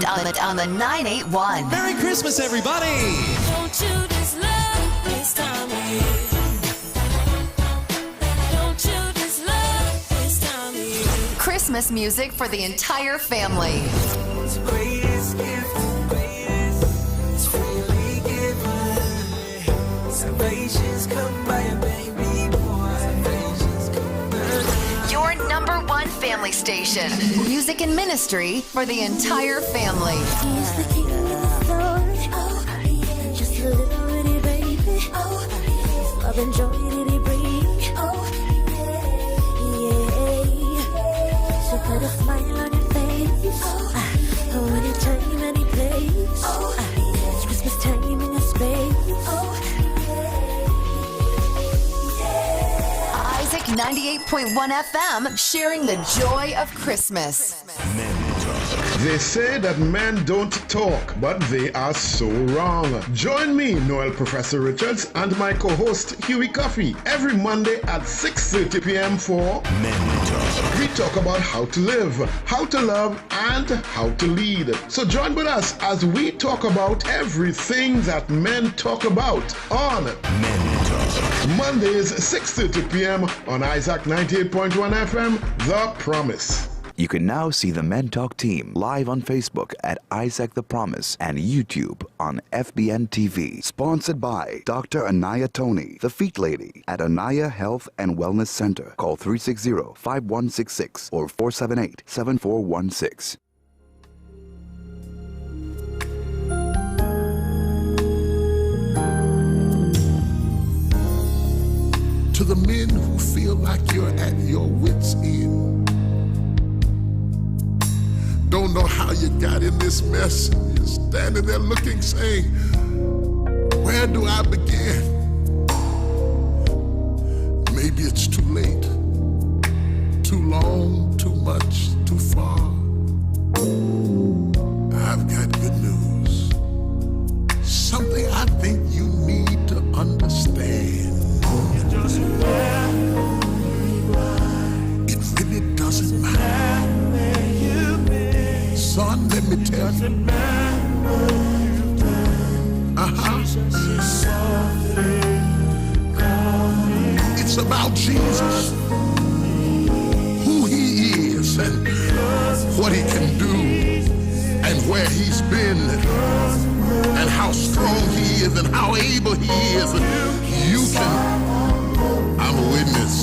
On the 981. Merry Christmas, everybody! Don't you just love this time of year? Don't you just love this time of year? Christmas music for the entire family. It's the greatest gift, it's freely given. Salvation's come by a baby boy. Salvation's come by. Your number one family station. Music and ministry for the entire family. He's the king of the story. Oh, just a little bitty baby. Oh, love and joy did he bring? Oh, yeah. So put a smile on your face. Oh, when you time any place. Oh, it's Christmas time in your space. Oh, Isaac 98.1 FM, sharing the joy of Christmas. They say that men don't talk, but they are so wrong. Join me, Noel Professor Richards, and my co-host Huey Coffey every Monday at 6:30 p.m. for Men Talk. We talk about how to live, how to love, and how to lead. So join with us as we talk about everything that men talk about on Men Talk. Mondays 6:30 p.m. on Isaac 98.1 FM, The Promise. You can now see the Men Talk team live on Facebook at Isaac the Promise and YouTube on FBN TV. Sponsored by Dr. Anaya Tony, the Feet Lady at Anaya Health and Wellness Center. Call 360-5166 or 478-7416. To the men who feel like you're at your wit's end, don't know how you got in this mess, you're standing there looking, saying, where do I begin? Maybe it's too late, too long, too much, too far. I've got good news, something I think you need to understand. It doesn't matter, it really doesn't matter. Son, let me tell you. It's about Jesus, who he is and what he can do and where he's been and how strong he is and how able he is. You can, I'm a witness.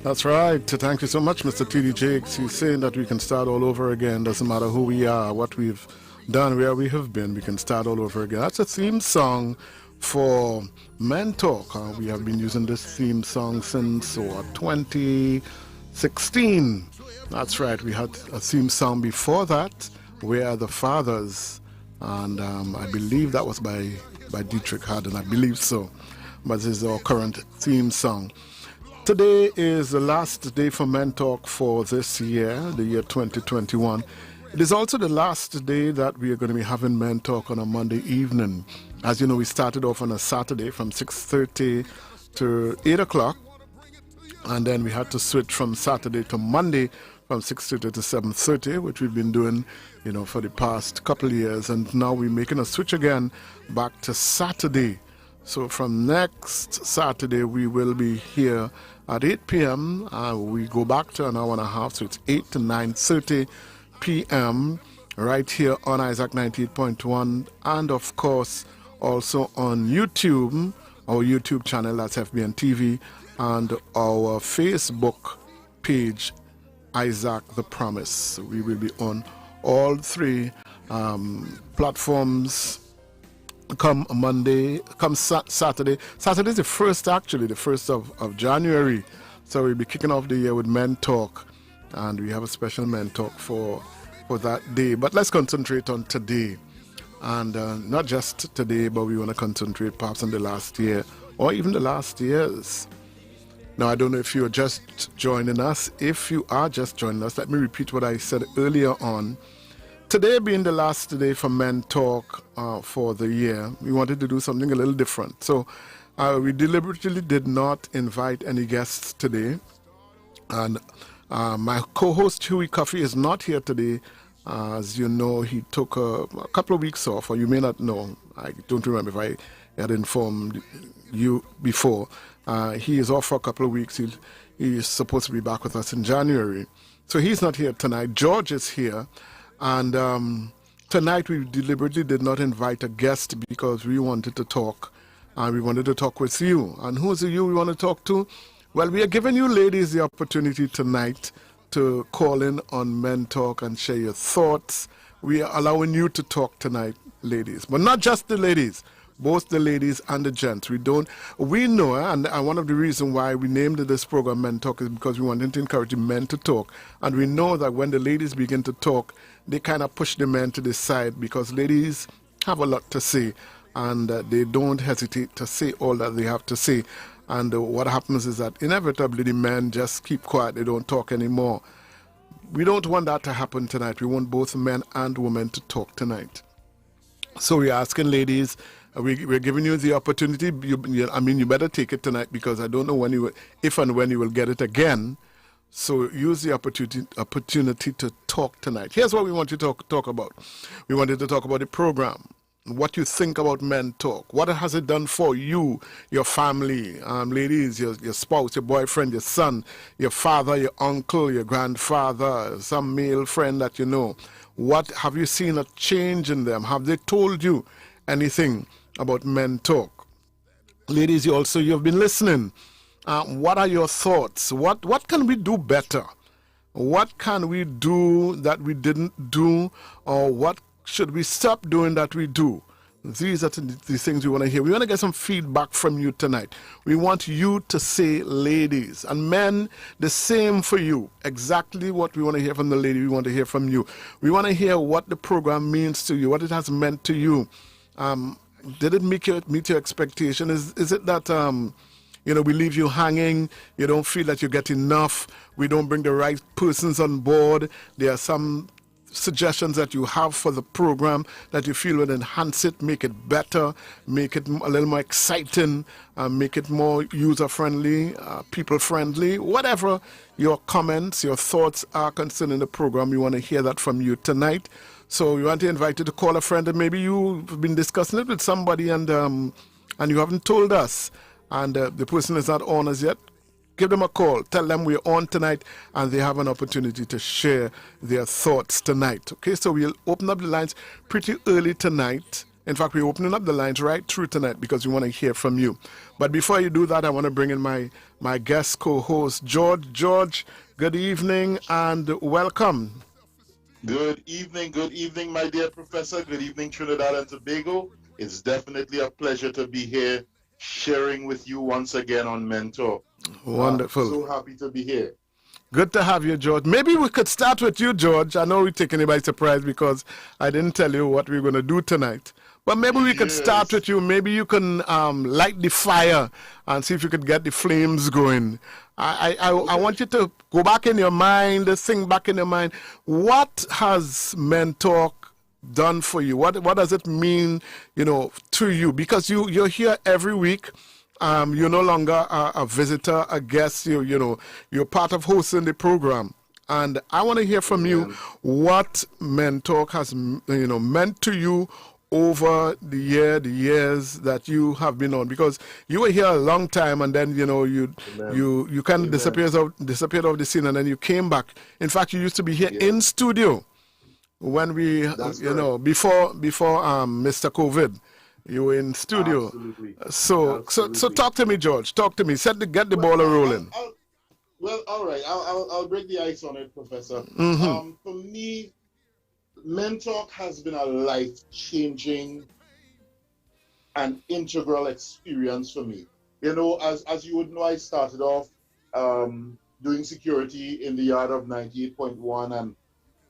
That's right. Thank you so much, Mr. T.D. Jakes. He's saying that we can start all over again. Doesn't matter who we are, what we've done, where we have been, we can start all over again. That's a theme song for Men Talk. We have been using this theme song since 2016. That's right. We had a theme song before that, Where Are the Fathers? And I believe that was by Dietrich Haddon. I believe so. But this is our current theme song. Today is the last day for Men Talk for this year, the year 2021. It is also the last day that we are going to be having Men Talk on a Monday evening. As you know, we started off on a Saturday from 6:30 to 8 o'clock. And then we had to switch from Saturday to Monday from 6:30 to 7:30, which we've been doing, for the past couple of years. And now we're making a switch again back to Saturday. So from next Saturday, we will be here at 8 p.m. We go back to an hour and a half, so it's 8 to 9:30 p.m. right here on Isaac 98.1, and of course also on YouTube, our YouTube channel, that's FBN TV, and our Facebook page, Isaac the Promise. We will be on all three platforms. Come Saturday. Saturday is the first of January. So we'll be kicking off the year with Men Talk. And we have a special Men Talk for that day. But let's concentrate on today. And not just today, but we want to concentrate perhaps on the last year or even the last years. Now, I don't know if you're just joining us. If you are just joining us, let me repeat what I said earlier on. Today being the last day for Men Talk for the year, we wanted to do something a little different. So we deliberately did not invite any guests today. And my co-host Huey Coffey is not here today As you know, he took a couple of weeks off, or you may not know. I don't remember if I had informed you before. He is off for a couple of weeks. He's supposed to be back with us in January. So he's not here tonight. George is here. And tonight we deliberately did not invite a guest because we wanted to talk. We wanted to talk with you. And who's the you we want to talk to? Well, we are giving you ladies the opportunity tonight to call in on Men Talk and share your thoughts. We are allowing you to talk tonight, ladies. But not just the ladies, both the ladies and the gents. We know, and one of the reasons why we named this program Men Talk is because we wanted to encourage men to talk. And we know that when the ladies begin to talk, they kind of push the men to the side because ladies have a lot to say and they don't hesitate to say all that they have to say. And what happens is that inevitably the men just keep quiet. They don't talk anymore. We don't want that to happen tonight. We want both men and women to talk tonight. So we're asking ladies, we're giving you the opportunity. You better take it tonight because I don't know if and when you will get it again. So use the opportunity to talk tonight. Here's what we want you to talk about. We wanted to talk about the program. What you think about Men Talk. What has it done for you, your family, ladies, your spouse, your boyfriend, your son, your father, your uncle, your grandfather, some male friend that you know. What have you seen a change in them? Have they told you anything about Men Talk? Ladies, you've been listening. What are your thoughts? What can we do better? What can we do that we didn't do, or what should we stop doing that we do? These are the things we want to hear. We want to get some feedback from you tonight. We want you to say, ladies, and men, the same for you. Exactly what we want to hear from the lady, we want to hear from you. We want to hear what the program means to you, what it has meant to you. Did it meet your expectation? Is it that we leave you hanging, you don't feel that you get enough, we don't bring the right persons on board, there are some suggestions that you have for the program that you feel will enhance it, make it better, make it a little more exciting, make it more user-friendly, people-friendly, whatever your comments, your thoughts are concerning the program, we want to hear that from you tonight. So we want to invite you to call a friend, and maybe you've been discussing it with somebody and you haven't told us, and the person is not on as yet. Give them a call. Tell them we're on tonight and they have an opportunity to share their thoughts tonight. Okay, so we'll open up the lines pretty early tonight. In fact, we're opening up the lines right through tonight because we want to hear from you. But before you do that, I want to bring in my guest co-host, George. George, good evening and welcome. Good evening, my dear professor. Good evening, Trinidad and Tobago. It's definitely a pleasure to be here sharing with you once again on Men Talk. Wonderful. So happy to be here. Good to have you, George. Maybe we could start with you, George. I know we're taking you by surprise because I didn't tell you what we're going to do tonight. But maybe we could start with you. Maybe you can light the fire and see if you could get the flames going. I want you to go back in your mind, think back in your mind. What has Men Talk done for you? What does it mean, to you? Because you're here every week. You're no longer a visitor, a guest. You're part of hosting the program, and I want to hear from you what Men Talk has meant to you over the years that you have been on. Because you were here a long time, and then you kind of disappeared off the scene, and then you came back. In fact, you used to be here in studio when we, before Mr. COVID. You were in studio. Absolutely. So talk to me, George. Talk to me. Get the ball rolling. All right. I'll break the ice on it, Professor. Mm-hmm. For me, Men Talk has been a life-changing and integral experience for me. As you would know, I started off doing security in the yard of 98.1, and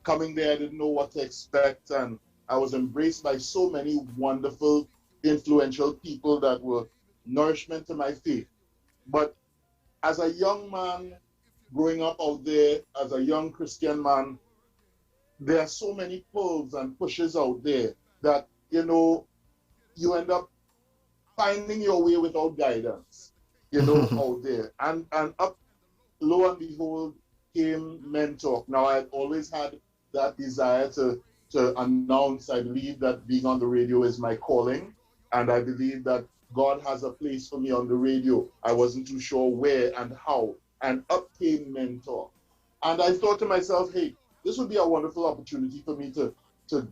coming there, I didn't know what to expect, and I was embraced by so many wonderful, influential people that were nourishment to my faith. But as a young man growing up out there, as a young Christian man, there are so many pulls and pushes out there that, you end up finding your way without guidance, out there. And up, lo and behold, came Men Talk. Now, I've always had that desire to announce. I believe that being on the radio is my calling, and I believe that God has a place for me on the radio. I wasn't too sure where and how, and up came Mentor. And I thought to myself, hey, this would be a wonderful opportunity for me to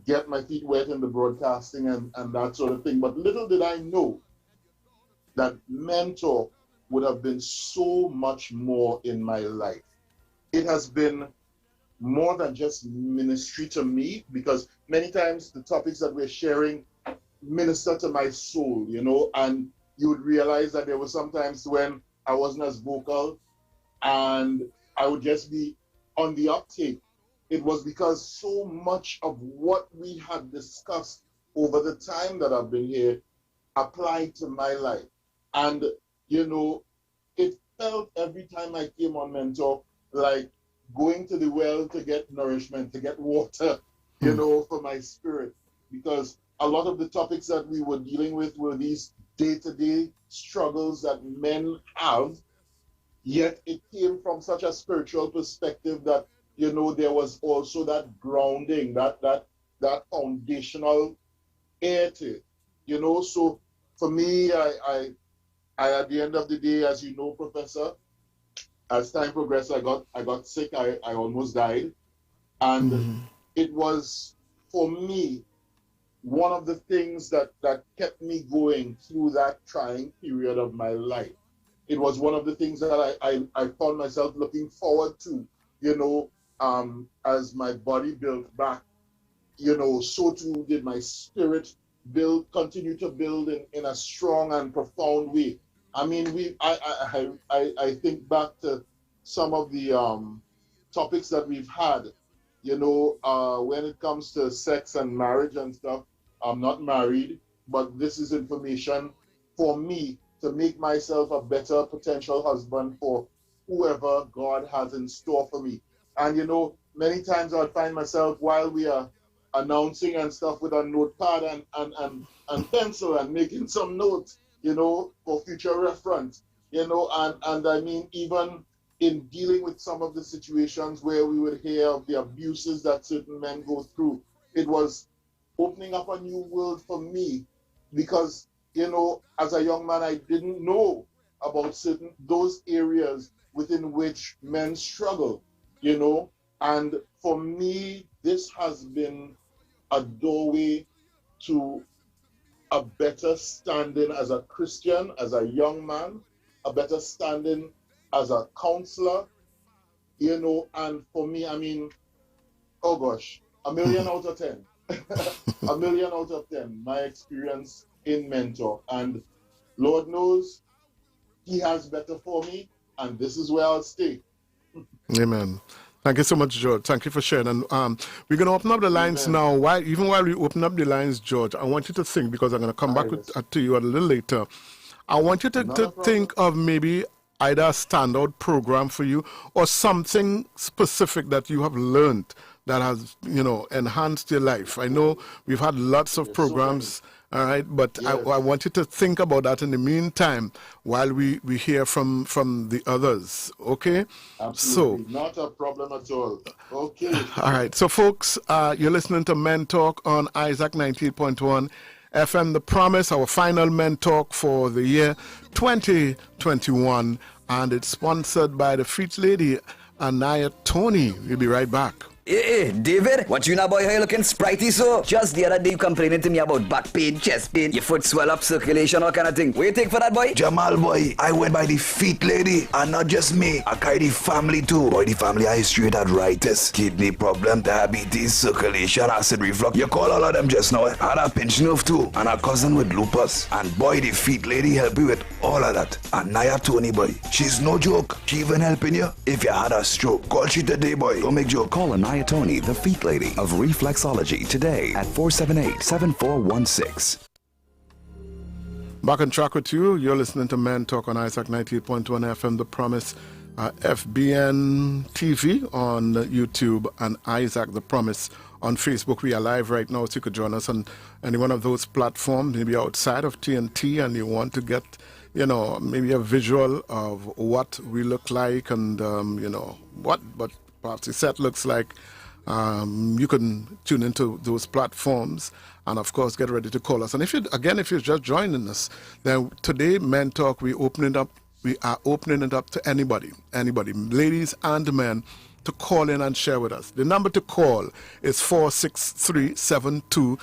get my feet wet in the broadcasting and that sort of thing. But little did I know that Mentor would have been so much more in my life. It has been more than just ministry to me, because many times the topics that we're sharing minister to my soul, you know, and you would realize that there were some times when I wasn't as vocal and I would just be on the uptake. It was because so much of what we had discussed over the time that I've been here applied to my life. And, you know, it felt every time I came on Mentor like going to the well to get nourishment, to get water, you know, for my spirit. Because a lot of the topics that we were dealing with were these day-to-day struggles that men have, yet it came from such a spiritual perspective that, you know, there was also that grounding, that foundational air to it, you know. So for me, I at the end of the day, as you know, Professor, as time progressed, I got sick. I almost died, and it was for me one of the things that kept me going through that trying period of my life. It was one of the things that I found myself looking forward to, you know, as my body built back, you know, so too did my spirit continue to build in a strong and profound way. I mean, I think back to some of the topics that we've had, you know, when it comes to sex and marriage and stuff. I'm not married, but this is information for me to make myself a better potential husband for whoever God has in store for me. And, you know, many times I'd find myself while we are announcing and stuff with a notepad and pencil and making some notes, you know, for future reference, you know, and I mean, even in dealing with some of the situations where we would hear of the abuses that certain men go through, it was opening up a new world for me, because, you know, as a young man, I didn't know about those areas within which men struggle, you know. And for me, this has been a doorway to a better standing as a Christian, as a young man, a better standing as a counselor, you know. And for me, I mean, oh gosh, 1,000,000 out of 10. 1,000,000 out of 10, my experience in Mentor. And Lord knows He has better for me, and this is where I'll stay. Amen. Thank you so much, George. Thank you for sharing. And we're going to open up the lines now. Even while we open up the lines, George, I want you to think, because I'm going to come back to you a little later. I want you to think of maybe either a standout program for you or something specific that you have learned that has, you know, enhanced your life. I know we've had lots of programs, all right, but I want you to think about that in the meantime while we hear from the others, okay? Absolutely. So, not a problem at all. Okay. All right, so folks, you're listening to Men Talk on Isaac 98.1 FM, The Promise, our final Men Talk for the year 2021, and it's sponsored by the Feet Lady, Anaya Tony. We'll be right back. Hey, David, what you know about how you looking sprightly so? Just the other day you complaining to me about back pain, chest pain, your foot swell up, circulation, all kind of thing. What you take for that, boy? Jamal, boy, I went by the Feet Lady, and not just me, I carry the family too. Boy, the family I history with arthritis, kidney problem, diabetes, circulation, acid reflux. You call all of them just now. I had a pinched nerve too, and a cousin with lupus. And boy, the Feet Lady help you with all of that. And Naya Tony, boy, she's no joke. She even helping you if you had a stroke. Call she today, boy. Don't make joke. Call Anaya Tony, the Feet Lady of Reflexology, today at 478-7416. Back on track with you. You're listening to Men Talk on Isaac 98.1 FM, The Promise, FBN TV on YouTube, and Isaac The Promise on Facebook. We are live right now, so you could join us on any one of those platforms, maybe outside of TNT, and you want to get, you know, maybe a visual of what we look like and, you know, what perhaps the set looks like. You can tune into those platforms and, of course, get ready to call us. And if you're just joining us, then today, Men Talk, we are opening it up to anybody, ladies and men, to call in and share with us. The number to call is 463-7208.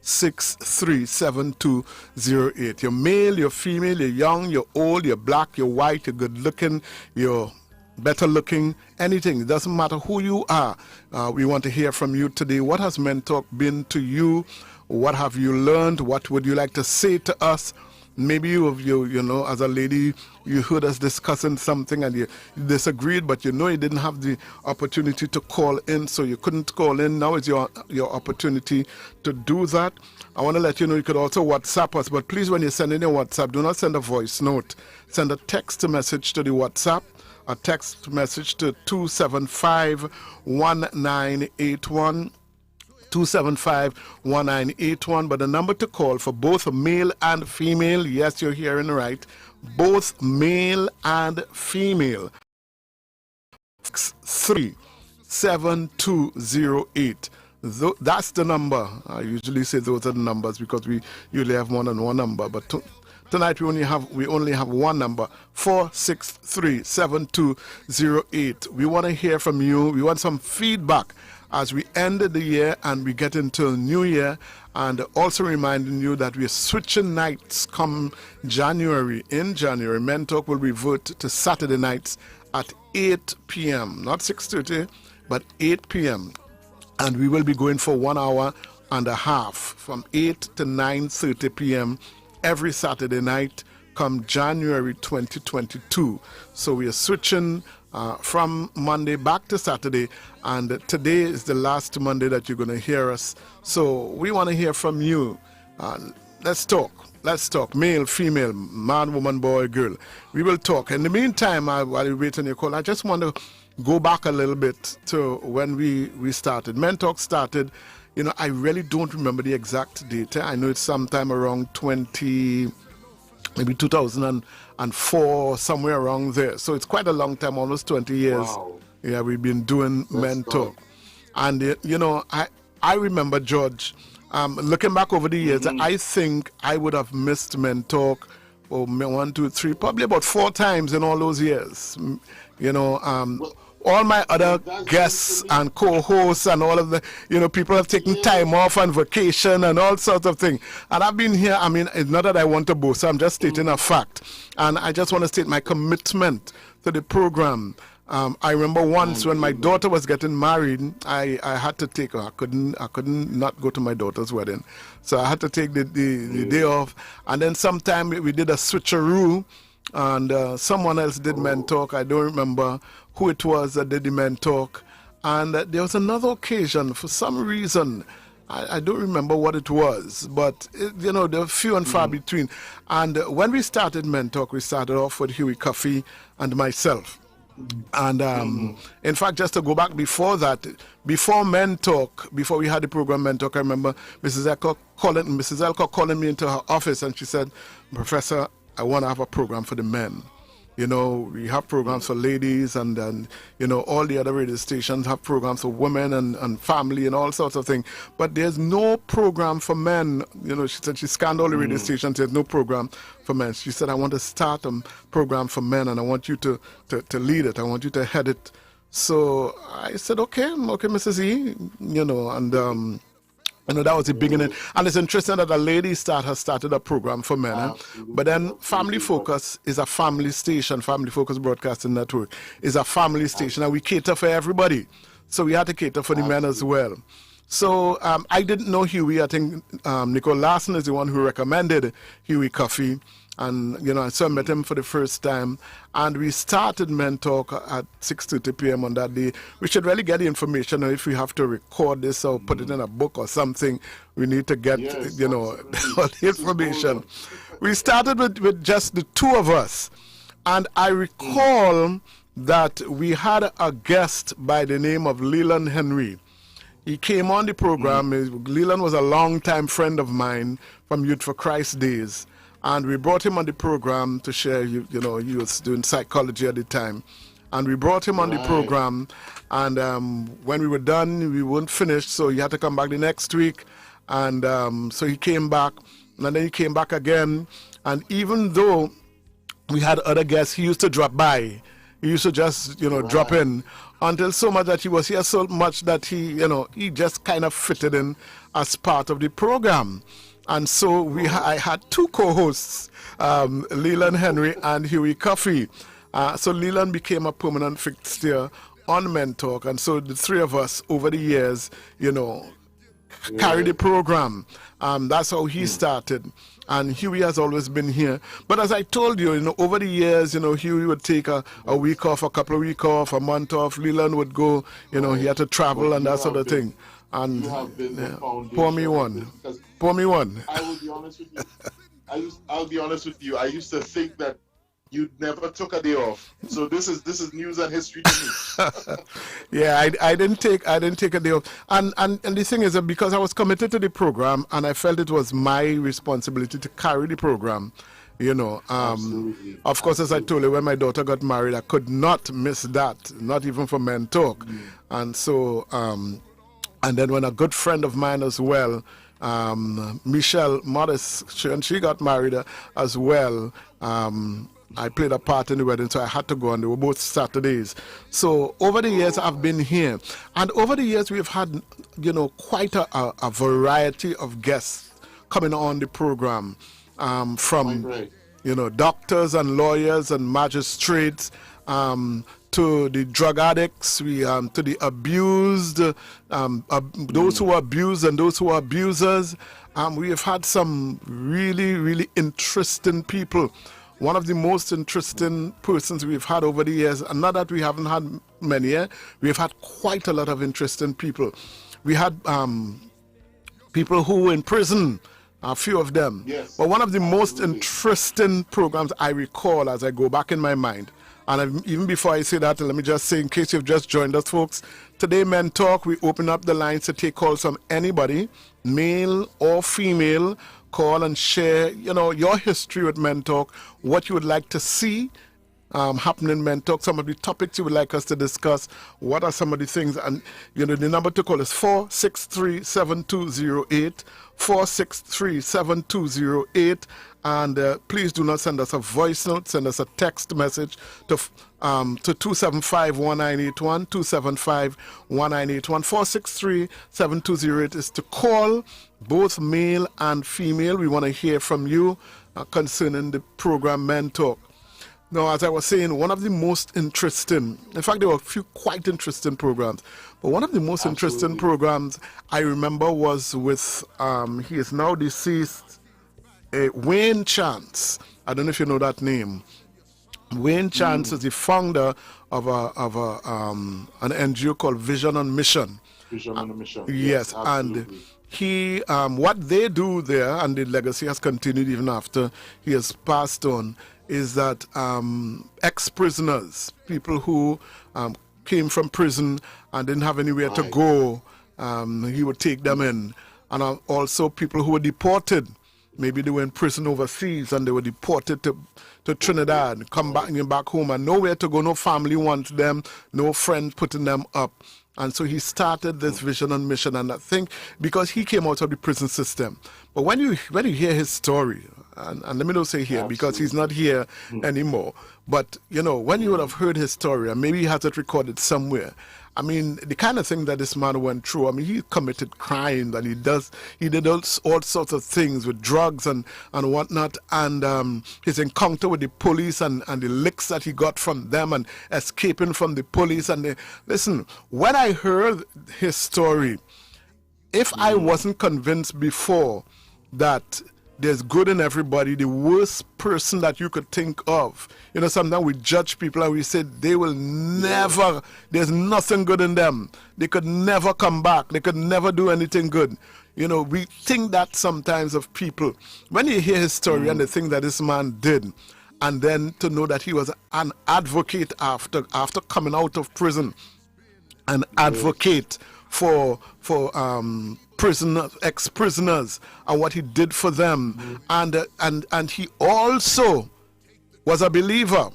463-7208. You're male, you're female, you're young, you're old, you're black, you're white, you're good looking, you're better looking, anything. It doesn't matter who you are. We want to hear from you today. What has Men Talk been to you? What have you learned? What would you like to say to us? Maybe you know, as a lady, you heard us discussing something and you disagreed, but you know you didn't have the opportunity to call in, so you couldn't call in. Now is your opportunity to do that. I want to let you know you could also WhatsApp us, but please, when you're sending your WhatsApp, do not send a voice note. Send a text message to the WhatsApp, a text message to 275-1981. 275-1981, but the number to call for both male and female, yes, you're hearing right, both male and female, 37208. That's the number. I usually say those are the numbers because we usually have more than one number, but tonight we only have one number, 463-7208. We want to hear from you. We want some feedback as we end the year and we get into a new year, and also reminding you that we're switching nights come January. In January, Men Talk will revert to Saturday nights at 8 p.m., not 6:30, but 8 p.m. And we will be going for 1 hour and a half from 8 to 9:30 p.m. every Saturday night come January 2022. So we are switching from Monday back to Saturday, and today is the last Monday that you're going to hear us. So we want to hear from you. Let's talk, male, female, man, woman, boy, girl. We will talk. In the meantime, while you wait on your call, I just want to go back a little bit to when we started. Men Talk started, you know, I really don't remember the exact date. I know it's sometime around 2004, somewhere around there. So it's quite a long time, almost 20 years. Wow. Yeah, we've been doing Men Talk. And, you know, I remember, George, looking back over the years, I think I would have missed Men Talk, 1, 2, 3, probably about 4 times in all those years. You know, all my other guests and co-hosts and all of the, you know, people have taken time off on vacation and all sorts of things. And I've been here, I mean, it's not that I want to boast, I'm just stating a fact. And I just want to state my commitment to the program. I remember once when my daughter was getting married, I had to take her. I couldn't not go to my daughter's wedding. So I had to take the day off. And then sometime we did a switcheroo, and someone else did Men Talk. I don't remember who it was that did the Men Talk. And there was another occasion, for some reason, I don't remember what it was, but you know, there were few and far between. And when we started Men Talk, we started off with Huey Coffey and myself. And in fact, just to go back before that, before Men Talk, before we had the program Men Talk, I remember Mrs. Elcock calling me into her office, and she said, "Professor, I want to have a program for the men. You know, we have programs for ladies, and you know, all the other radio stations have programs for women and family and all sorts of things. But there's no program for men." You know, she said she scanned all the radio stations. There's no program for men. She said, "I want to start a program for men, and I want you to lead it. I want you to head it." So I said, okay, Mrs. E. You know, and you know, that was the beginning. And it's interesting that a lady has started a program for men. But then Family Focus is a family station. Family Focus Broadcasting Network is a family station, and we cater for everybody. So we had to cater for the men as well. So I didn't know Huey. I think Nicole Larson is the one who recommended Huey Coffey. And, you know, so I met him for the first time. And we started Men Talk at 6:30 p.m. on that day. We should really get the information. If we have to record this or put it in a book or something, we need to get, you know, all the information. We started with just the two of us. And I recall that we had a guest by the name of Leland Henry. He came on the program. Leland was a long-time friend of mine from Youth for Christ days. And we brought him on the program to share, you know, he was doing psychology at the time. and we brought him on the program. And when we were done, we weren't finished, so he had to come back the next week. And so he came back, and then he came back again. And even though we had other guests, he used to drop by. He used to just, drop in, until so much that he was here so much that he just kind of fitted in as part of the program. And so I had two co-hosts, Leland Henry and Huey Coffey. So Leland became a permanent fixture on Men Talk, and so the three of us over the years, carried the program. That's how he started. And Huey has always been here. But as I told you, over the years, Huey would take a week off, a couple of weeks off, a month off. Leland would go, he had to travel and that sort of thing. And you have been the foundation. Pour me one. Pour me one. I will be honest with you. I'll be honest with you. I used to think that you never took a day off. So this is news and history to me. Yeah, I didn't take a day off. And the thing is that because I was committed to the program and I felt it was my responsibility to carry the program, of course, as I told you, when my daughter got married, I could not miss that, not even for Men Talk. And so and then when a good friend of mine as well, Michelle Modest, and she got married as well. I played a part in the wedding, so I had to go, and they were both Saturdays. So over the years, I've been here. And over the years, we've had, quite a variety of guests coming on the program, from, doctors and lawyers and magistrates, to the drug addicts, to the abused, those who are abused and those who are abusers. We have had some really, really interesting people. One of the most interesting persons we've had over the years, and not that we haven't had many, we've had quite a lot of interesting people. We had people who were in prison, a few of them. Yes, but one of the most interesting programs I recall as I go back in my mind, and even before I say that, let me just say, in case you've just joined us, folks, today Men Talk, we open up the lines to take calls from anybody, male or female. Call and share, your history with Men Talk, what you would like to see happen in Men Talk, some of the topics you would like us to discuss, what are some of the things, and, the number to call is 463-7208, 463-7208, and please do not send us a voice note, send us a text message to 275-1981, 275-1981, 463-7208 is to call, both male and female. We want to hear from you concerning the program Men Talk. Now, as I was saying, one of the most interesting, in fact, there were a few quite interesting programs, but one of the most interesting programs I remember was with, he is now deceased, Wayne Chance. I don't know if you know that name. Wayne Chance is the founder of an NGO called Vision on Mission. Vision on a Mission. Yes, and he, what they do there, and the legacy has continued even after he has passed on, is that ex-prisoners, people who came from prison and didn't have anywhere to go, he would take them in. And also people who were deported. Maybe they were in prison overseas and they were deported to Trinidad, come back home and nowhere to go, no family wants them, no friend putting them up. And so he started this Vision on Mission, and I think because he came out of the prison system. But when you hear his story, and let me not say here because he's not here anymore, but when you would have heard his story, and maybe he has it recorded somewhere, I mean, the kind of thing that this man went through, I mean, he committed crimes and he did all sorts of things with drugs and whatnot, and his encounter with the police and the licks that he got from them and escaping from the police. And listen, when I heard his story, if I wasn't convinced before that there's good in everybody, the worst person that you could think of. Sometimes we judge people and we say they will never, there's nothing good in them. They could never come back. They could never do anything good. We think that sometimes of people. When you hear his story and the thing that this man did, and then to know that he was an advocate after coming out of prison, an advocate for prisoners, ex-prisoners, and what he did for them, and he also was a believer.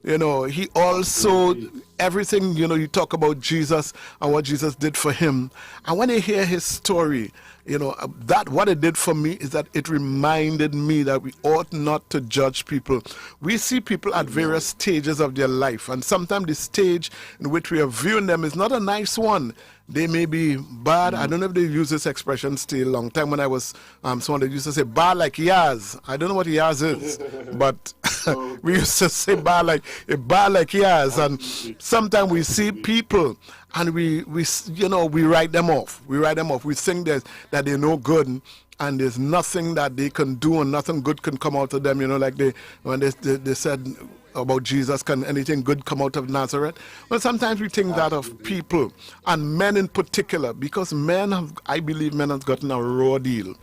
You know, he also, everything, you know, you talk about Jesus and what Jesus did for him. And when I hear his story, you know, that what it did for me is that it reminded me that we ought not to judge people. We see people at various stages of their life, and sometimes the stage in which we are viewing them is not a nice one. They may be bad. I don't know if they use this expression still. A long time when I was, someone that used to say bad like Yaz. I don't know what Yaz is, but we used to say bad like Yaz. And sometimes we see people and we you know, we write them off. We write them off. We think that they're no good, and there's nothing that they can do and nothing good can come out of them. You know, like when they said about Jesus, can anything good come out of Nazareth? Well, sometimes we think that of people, and men in particular, because I believe men have gotten a raw deal.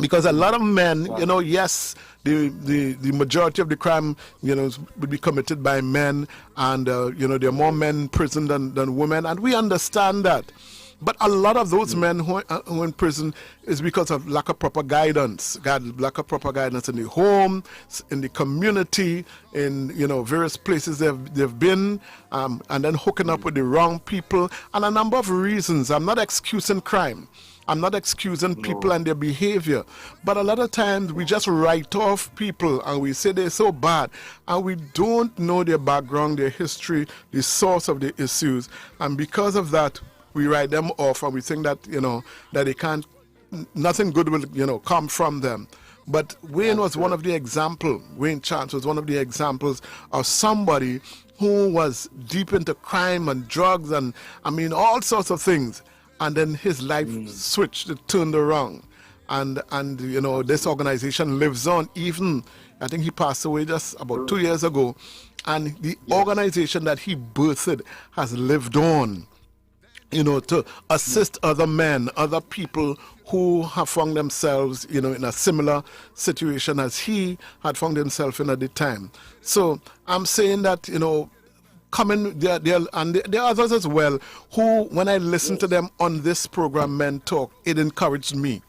Because a lot of men, you know, yes, the majority of the crime, you know, would be committed by men, and, you know, there are more men in prison than women, and we understand that. But a lot of those men who are in prison is because of lack of proper guidance. Lack of proper guidance in the home, in the community, in, you know, various places they've been, and then hooking up with the wrong people, and a number of reasons. I'm not excusing crime. I'm not excusing people and their behavior, but a lot of times we just write off people and we say they're so bad, and we don't know their background, their history, the source of the issues, and because of that, we write them off, and we think that, you know, that they can't, nothing good will, you know, come from them. But Wayne was one of the examples. Wayne Chance was one of the examples of somebody who was deep into crime and drugs and, I mean, all sorts of things. And then his life switched, it turned around. And you know, this organization lives on. Even, I think he passed away just about 2 years ago. And the organization that he birthed has lived on, you know, to assist other men, other people who have found themselves, you know, in a similar situation as he had found himself in at the time. So I'm saying that, you know, and there are others as well who, when I listen to them on this program, Men Talk, it encouraged me.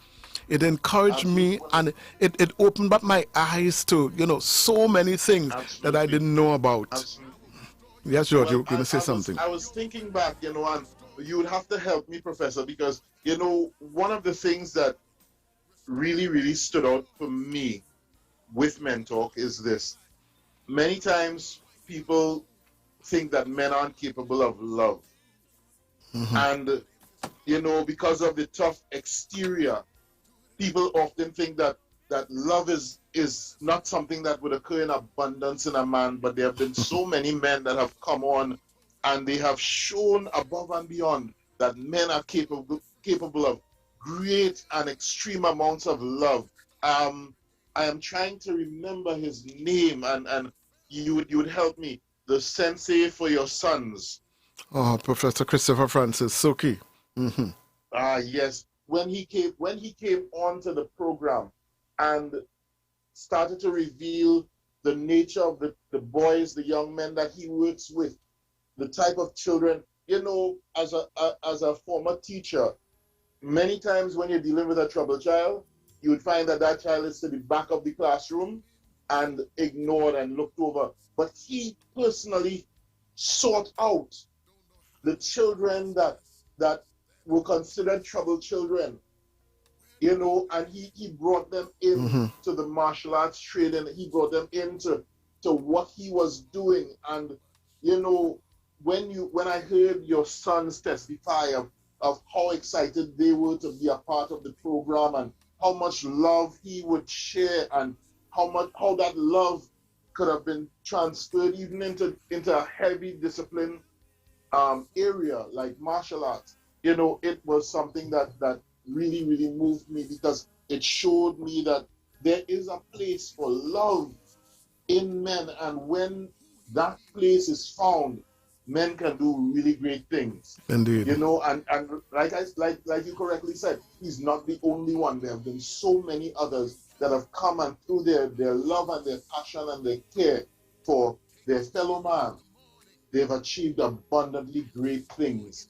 It encouraged me, and it opened up my eyes to, you know, so many things that I didn't know about. Absolutely. Yes, George, Well, you're going to say something. I was thinking back, you know, and you would have to help me, Professor, because, you know, one of the things that really, really stood out for me with Men Talk is this. Many times people think that men aren't capable of love. And, you know, because of the tough exterior, people often think that love is not something that would occur in abundance in a man, but there have been so many men that have come on and they have shown above and beyond that men are capable of great and extreme amounts of love. I am trying to remember his name, and you would help me. The sensei for your sons. Oh, Professor Christopher Francis Soki. Yes. When he came onto the program and started to reveal the nature of the boys, the young men that he works with, the type of children, you know, as a former teacher, many times when you're dealing with a troubled child, you would find that child is to the back of the classroom and ignored and looked over. But he personally sought out the children that were considered troubled children, you know, and he brought them into the martial arts training. He brought them into what he was doing. And, you know, when I heard your sons testify of how excited they were to be a part of the program and how much love he would share and how that love could have been transferred even into a heavy discipline area like martial arts, you know, it was something that really, really moved me, because it showed me that there is a place for love in men, and when that place is found, men can do really great things. Indeed. You know, and like you correctly said, he's not the only one. There have been so many others that have come, and through their love and their passion and their care for their fellow man, they've achieved abundantly great things.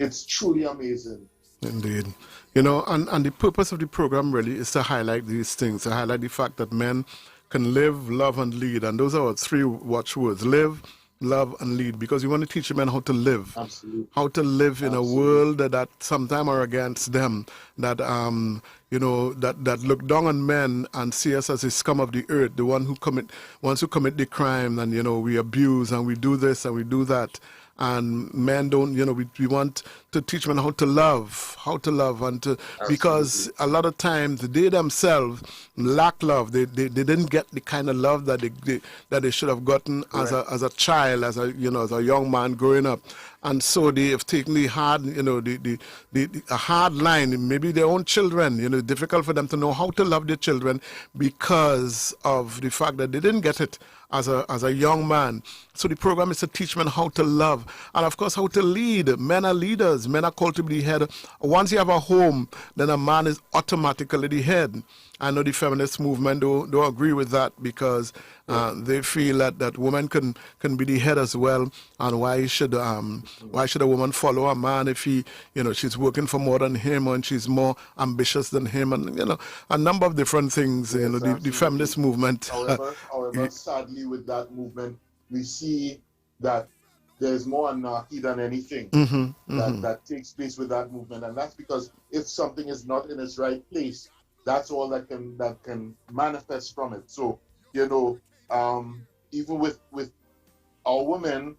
It's truly amazing. Indeed. You know, and the purpose of the program really is to highlight these things, to highlight the fact that men can live, love, and lead. And those are our three watchwords: live, love, and lead. Because you want to teach men how to live. Absolutely. How to live in a world that sometimes are against them, that that look down on men and see us as the scum of the earth, the ones who commit the crime, and we abuse and we do this and we do that. And men don't, we want to teach men how to love, and because a lot of times they themselves lack love. They didn't get the kind of love that they should have gotten as a child, as a young man growing up. And so they have taken the hard, a hard line. Maybe their own children, difficult for them to know how to love their children because of the fact that they didn't get it as a young man. So the program is to teach men how to love and, of course, how to lead. Men are leaders. Men are called to be the head. Once you have a home, then a man is automatically the head. I know the feminist movement don't agree with that because they feel that women can be the head as well. And why should a woman follow a man if she's working for more than him and she's more ambitious than him, and a number of different things. Yes, the feminist movement. However, sadly, with that movement, we see that there's more anarchy than anything that takes place with that movement, and that's because if something is not in its right place, that's all that can manifest from it. So, even with our women,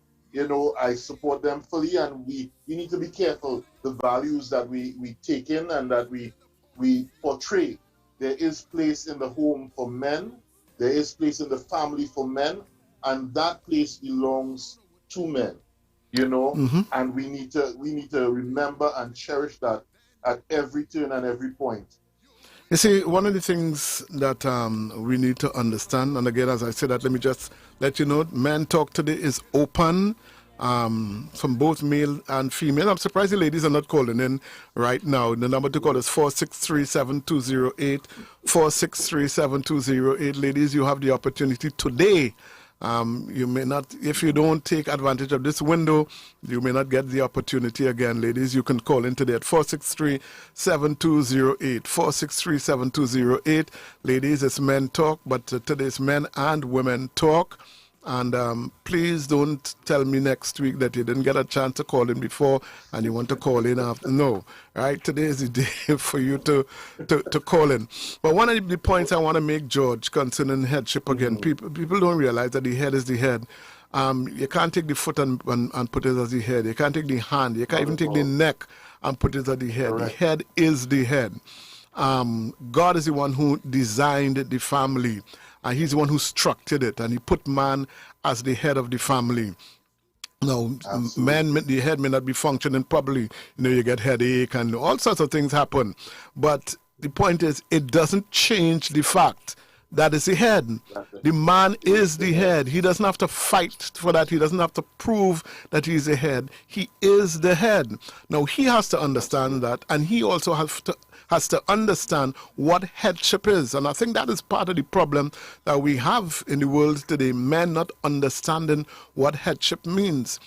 I support them fully, and we need to be careful the values that we take in and that we portray. There is place in the home for men, there is place in the family for men, and that place belongs to men, and we need to remember and cherish that at every turn and every point. You see, one of the things that we need to understand, and again, as I said that, let me just let you know, Men Talk today is open from both male and female. I'm surprised the ladies are not calling in right now. The number to call is 463-7208, 463-7208. Ladies, you have the opportunity today. You may not, if you don't take advantage of this window, you may not get the opportunity again. Ladies, you can call in today at 463-7208, 463-7208. Ladies, it's Men Talk, but today's Men and Women Talk. And please don't tell me next week that you didn't get a chance to call in before and you want to call in after. No, right? Today is the day for you to call in. But one of the points I want to make, George, concerning headship again, people don't realize that the head is the head. You can't take the foot and put it as the head. You can't take the hand. You can't even take the neck and put it as the head. Correct. The head is the head. God is the one who designed the family. And he's the one who structured it, and he put man as the head of the family. Now, the head may not be functioning properly. You get headache and all sorts of things happen. But the point is, it doesn't change the fact that is the head. The man is the head. He doesn't have to fight for that. He doesn't have to prove that he's the head. He is the head. Now, he has to understand that, and he also has to understand what headship is. And I think that is part of the problem that we have in the world today, men not understanding what headship means.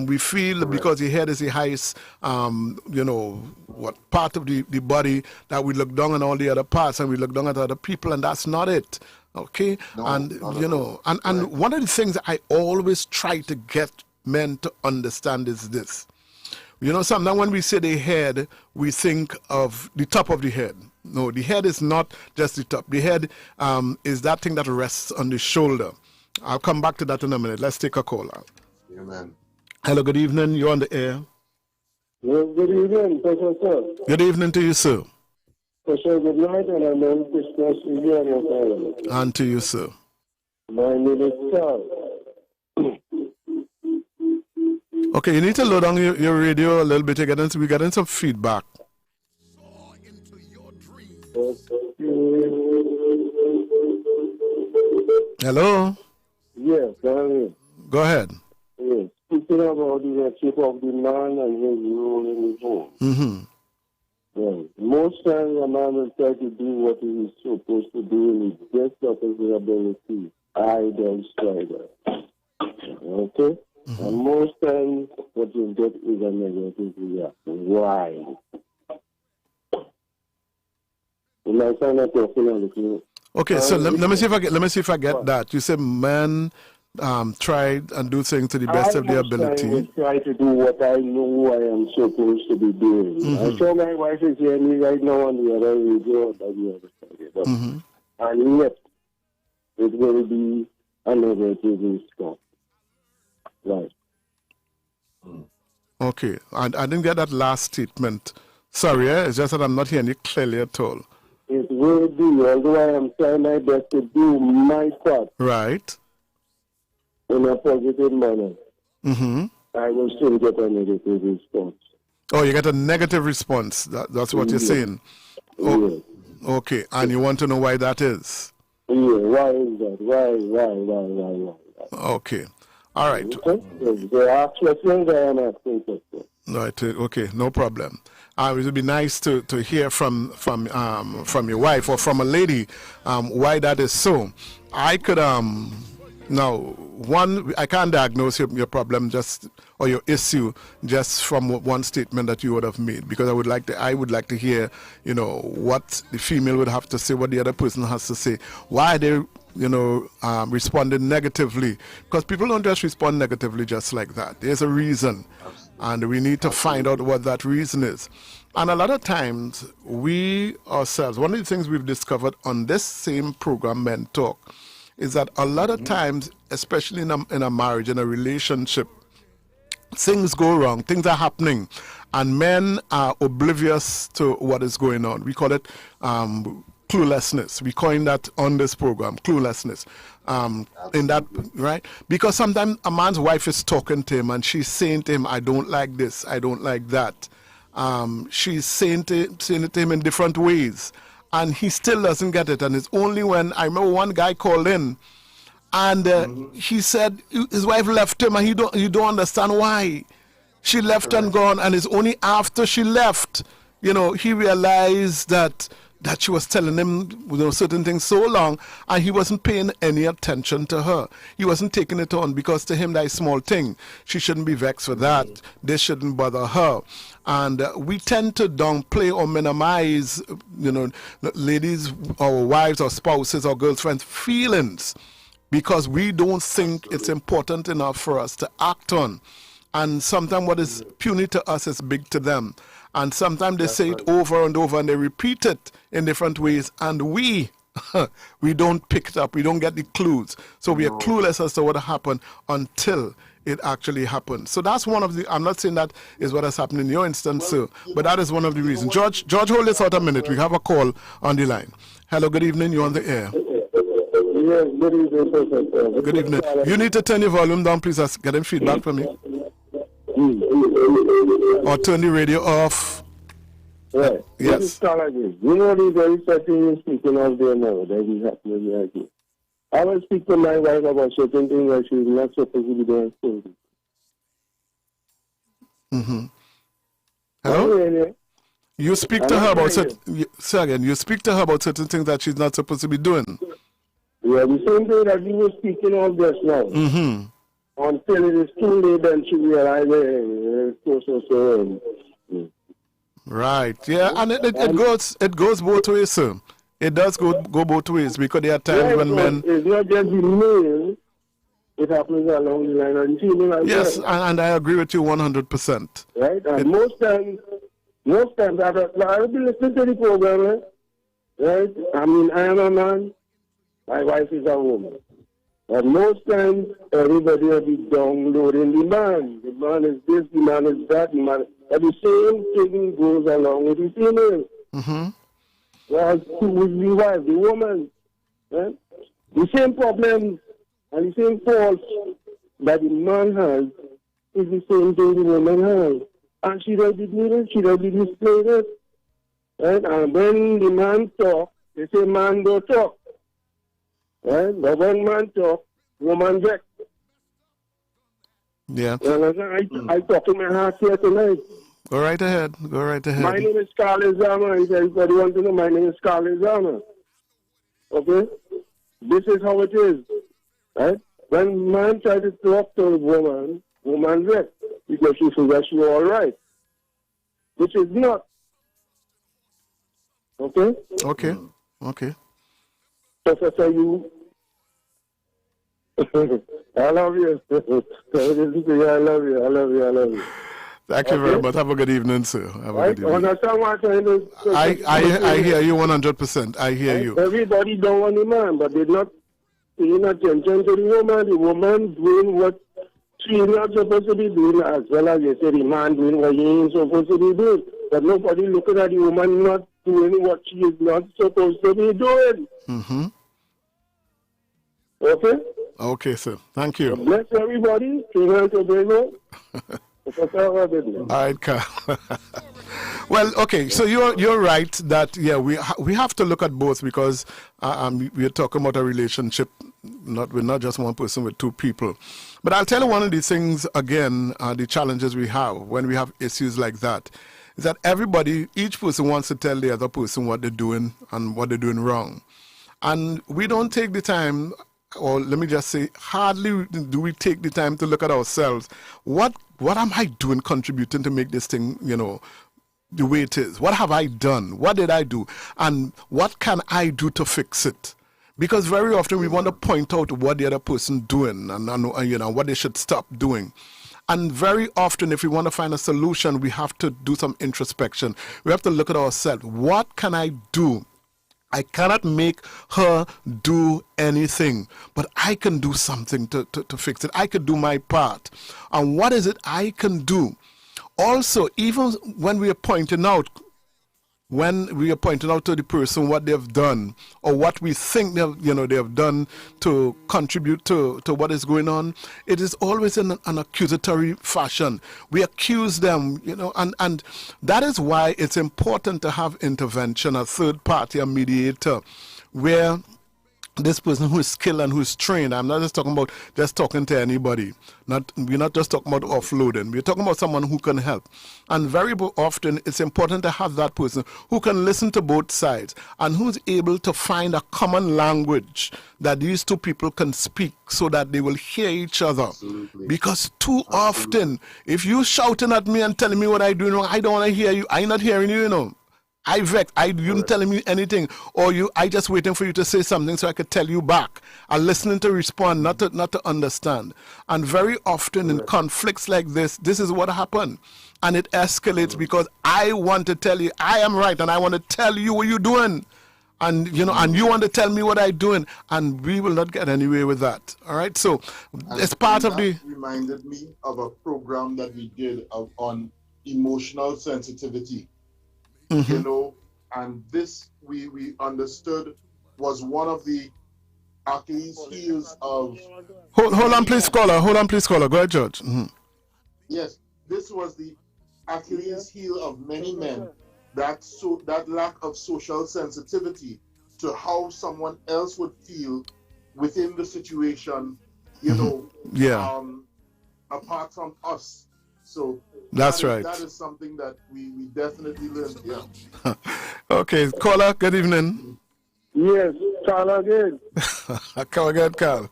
We feel because the head is the highest, what part of the body, that we look down on all the other parts and we look down at other people, and that's not it. Okay? And one of the things that I always try to get men to understand is this. Sometimes when we say the head, we think of the top of the head. No, the head is not just the top. The head is that thing that rests on the shoulder. I'll come back to that in a minute. Let's take a caller. Amen. Hello, good evening. You're on the air. Yes, good evening, Professor. Good evening to you, sir. Professor, good night, and I'm Merry Christmas to you and your family. And to you, sir. My name is Charles. Okay, you need to load on your radio a little bit. We're getting some feedback. Hello? Yes, go ahead. Yes, speaking about the headship of the man and his role in his home. Mm-hmm. Yes. Most times a man will try to do what he is supposed to do in his best of his ability. I don't try that. Okay? Mm-hmm. And most times, what you get is a negative reaction. Why? You might find that talking a little. Okay, so let me see if I get that. You said men tried and do things to the best of their ability. I try to do what I know I am supposed to be doing. Mm-hmm. I saw my wife is hearing me right now on the other radio that you understand. But and yet it will be another TV stop. Right. Okay, I didn't get that last statement. Sorry, it's just that I'm not hearing you clearly at all. It will be, although I am trying my best to do my part. Right. In a positive manner. Mm-hmm. I will still get a negative response. Oh, you get a negative response. That's what you're saying. Oh, yes. Okay, and you want to know why that is? Yeah, why is that? Why? Okay. All right. Okay. They ask questions, I am asking questions. Right. Okay. No problem. It would be nice to hear from your wife or from a lady why that is so. I could now I can't diagnose your problem or your issue just from one statement that you would have made, because I would like to hear what the female would have to say, what the other person has to say, why they responded negatively, because people don't just respond negatively just like that. There's a reason, and we need to find out what that reason is. And a lot of times we ourselves, one of the things we've discovered on this same program, Men Talk, is that a lot of times, especially in a marriage, in a relationship, things go wrong, things are happening, and men are oblivious to what is going on. We call it cluelessness. We coin that on this program, cluelessness. In that, right? Because sometimes a man's wife is talking to him and she's saying to him, I don't like this, I don't like that. She's saying it to him in different ways, and he still doesn't get it. And it's only when, I remember one guy called in, and he said his wife left him, and you don't understand why. She left and gone, and it's only after she left, he realized that she was telling him certain things so long, and he wasn't paying any attention to her. He wasn't taking it on, because to him that is a small thing. She shouldn't be vexed for that. This shouldn't bother her. And we tend to downplay or minimize, ladies or wives or spouses or girlfriends' feelings, because we don't think it's important enough for us to act on. And sometimes what is puny to us is big to them. And sometimes they say it over and over, and they repeat it in different ways, and we don't pick it up. We don't get the clues. So we are clueless as to what happened until it actually happened. So that's one of the, I'm not saying that is what has happened in your instance, sir, but that is one of the reasons. George, hold this out a minute. We have a call on the line. Hello, good evening. You're on the air. Yes, good evening, Professor. Good evening. You need to turn your volume down, please. Getting feedback from me. Or turn the radio off. Right. Yes. You know the very setting you're speaking of there now, that is happening right here. I will speak to my wife about certain things that she's not supposed to be doing. Mm-hmm. Hello? You speak to her about you speak to her about certain things that she's not supposed to be doing. Yeah, the same thing that you were speaking of just now. Mm-hmm. Until it is too late, then she realizes so. Right. Yeah, and it goes both ways, sir. It does go both ways, because there are times when men. It's not just the male. It happens along the line of the female. Yes, and I agree with you 100%. Right, and most times, I've been listening to the program, right? I mean, I am a man, my wife is a woman. And most times, everybody will be downloading the man. The man is this, the man is that, the man. And the same thing goes along with the female. Mm-hmm. Well, with the wife, the woman. Right? The same problems and the same faults that the man has is the same thing the woman has. And she does it, she does display it. Right? And when the man talk, they say man don't talk. Right? But when man talk, woman vex. Yeah. I talk in my heart here tonight. Go right ahead. My name is Scarlett Zama. If everybody wants to know, my name is Scarlett Zama. Okay? This is how it is. Right? When man tries to talk to a woman vex, because she thinks that she's all right. Which is not. Okay? Okay. Professor, you. I love you. I love you. I love you. I love you. Thank you very much. Have a good evening, sir. Have a good evening. Understand what I'm trying to say? I hear you 100%. I hear you. Everybody don't want the man, but they're not paying attention to the woman. The woman doing what she's not supposed to be doing, as well as they say the man doing what he ain't supposed to be doing. But nobody looking at the woman not doing what she is not supposed to be doing. Mm-hmm. Okay? Okay, sir. Thank you. Bless everybody. Trinidad and Tobago. All right, Carl. Well, okay. So you're right that we have to look at both because we're talking about a relationship. We're not just one person with two people. But I'll tell you one of the things again. The challenges we have when we have issues like that is that each person wants to tell the other person what they're doing and what they're doing wrong, and we don't take the time. Or let me just say, hardly do we take the time to look at ourselves. What am I doing contributing to make this thing, the way it is? What have I done? What did I do? And what can I do to fix it? Because very often we want to point out what the other person doing and what they should stop doing. And very often, if we want to find a solution, we have to do some introspection. We have to look at ourselves. What can I do? I cannot make her do anything, but I can do something to fix it. I could do my part. And what is it I can do? Also, even when we are pointing out to the person what they've done or what we think they have done to contribute to what is going on, it is always in an accusatory fashion. We accuse them, and that is why it's important to have intervention, a third party, a mediator, where this person who is skilled and who is trained, I'm not just talking about just talking to anybody. We're not just talking about offloading. We're talking about someone who can help. And very often, it's important to have that person who can listen to both sides and who's able to find a common language that these two people can speak so that they will hear each other. Absolutely. Because too often, if you're shouting at me and telling me what I'm doing wrong, I don't want to hear you. I'm not hearing you, I vex. You not telling me anything, or I just waiting for you to say something so I could tell you back. I'm listening to respond, not to understand. And very often in conflicts like this is what happens, and it escalates because I want to tell you I am right, and I want to tell you what you're doing, and and you want to tell me what I'm doing, and we will not get anywhere with that. All right, so it's part of the. Reminded me of a program that we did on emotional sensitivity. Mm-hmm. And this we understood was one of the Achilles heels of. Hold on, please, caller. Go ahead, George. Mm-hmm. Yes, this was the Achilles heel of many men. That lack of social sensitivity to how someone else would feel within the situation, apart from us. So. That's right. That is something that we definitely learned, yeah. Okay, caller, good evening. Yes, Carl again. Come again, Carl.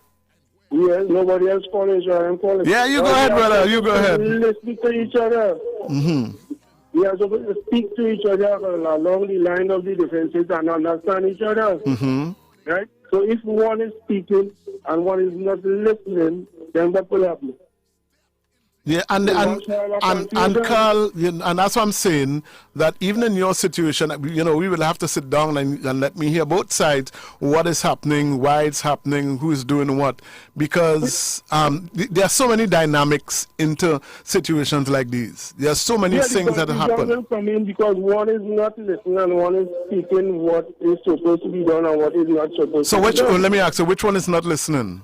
Yes, nobody else calling, so I'm calling. Yeah, you go ahead, brother. You go ahead. Listen to each other. Mm-hmm. We are supposed to speak to each other along the line of the defenses and understand each other. Mm-hmm. Right? So if one is speaking and one is not listening, then what will happen? Yeah, and Carl, and that's what I'm saying, that even in your situation, we will have to sit down and let me hear both sides, what is happening, why it's happening, who's doing what, because there are so many dynamics into situations like these. There are so many things that happen. Come in because one is not listening and one is speaking what is supposed to be done and what is not supposed to be done. Let me ask you, which one is not listening?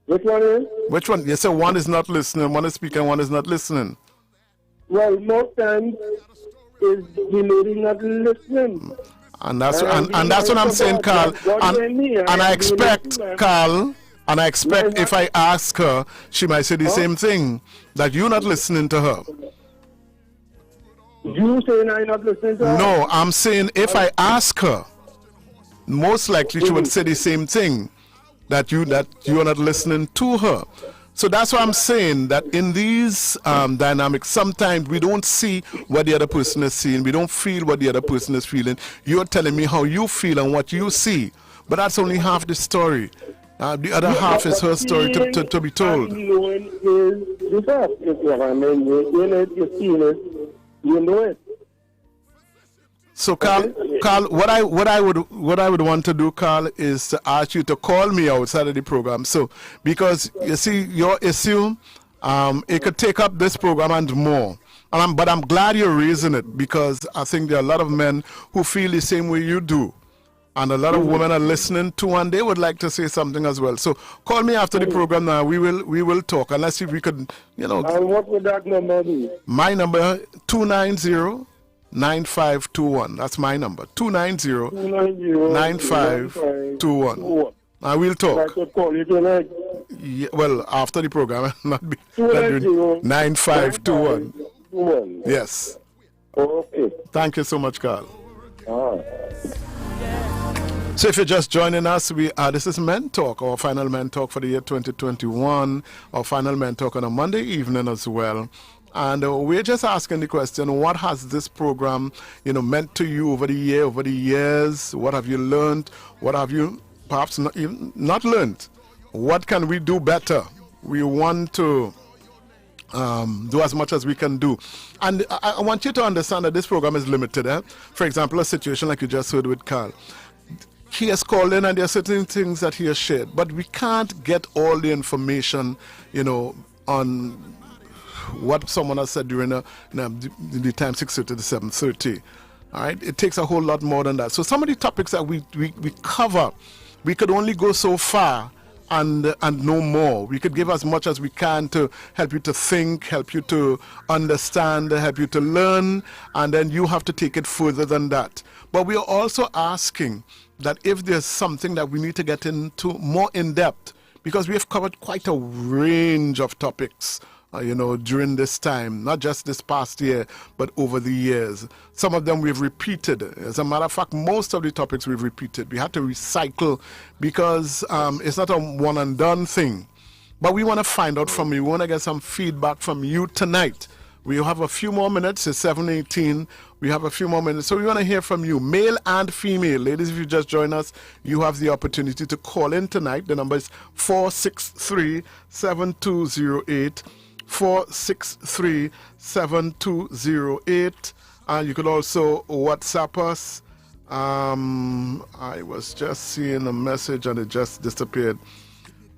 Which one is? Which one? You said one is not listening, one is speaking, one is not listening. Well, most times is the lady not listening. And that's what I'm saying, Carl. And I expect, Carl, if I ask her, she might say the same thing, that you're not listening to her. You saying I'm not listening to her? No, I'm saying if I ask her, most likely she would say the same thing. That you are not listening to her. So that's why I'm saying that in these dynamics, sometimes we don't see what the other person is seeing. We don't feel what the other person is feeling. You're telling me how you feel and what you see. But that's only half the story. The other half is her story to be told. Knowing is the fact. I mean, you've seen it, you know it. So, Carl, what I would want to do, Carl, is to ask you to call me outside of the program. So, because you see, your issue, it could take up this program and more. But I'm glad you're raising it, because I think there are a lot of men who feel the same way you do. And a lot of women are listening too, and they would like to say something as well. So call me after the program now. We will talk, and let's see if we could, And what would that number be? My number, 290-9521. That's my number, 290-9521. I will talk. I could call you tonight. Yeah, well, after the program, not 9521. Yes. Okay. Thank you so much, Carl. All right. So if you're just joining us, this is Men Talk, our final Men Talk for the year 2021, our final Men Talk on a Monday evening as well. And we're just asking the question, what has this program, meant to you over the years? What have you learned? What have you perhaps not learned? What can we do better? We want to do as much as we can do. And I want you to understand that this program is limited. For example, a situation like you just heard with Carl. He has called in and there are certain things that he has shared, but we can't get all the information, on what someone has said during the time 6:30 to 7:30. All right, it takes a whole lot more than that. So some of the topics that we cover, we could only go so far and no more. We could give as much as we can to help you to think, help you to understand, help you to learn, and then you have to take it further than that. But we are also asking that if there's something that we need to get into more in depth, because we have covered quite a range of topics, during this time, not just this past year, but over the years. Some of them we've repeated. As a matter of fact, most of the topics we've repeated. We had to recycle because it's not a one and done thing. But we want to find out from you. We want to get some feedback from you tonight. We have a few more minutes. It's 7:18. We have a few more minutes. So we want to hear from you, male and female. Ladies, if you just join us, you have the opportunity to call in tonight. The number is 463-7208. 463-7208. And you could also WhatsApp us. I was just seeing a message and it just disappeared.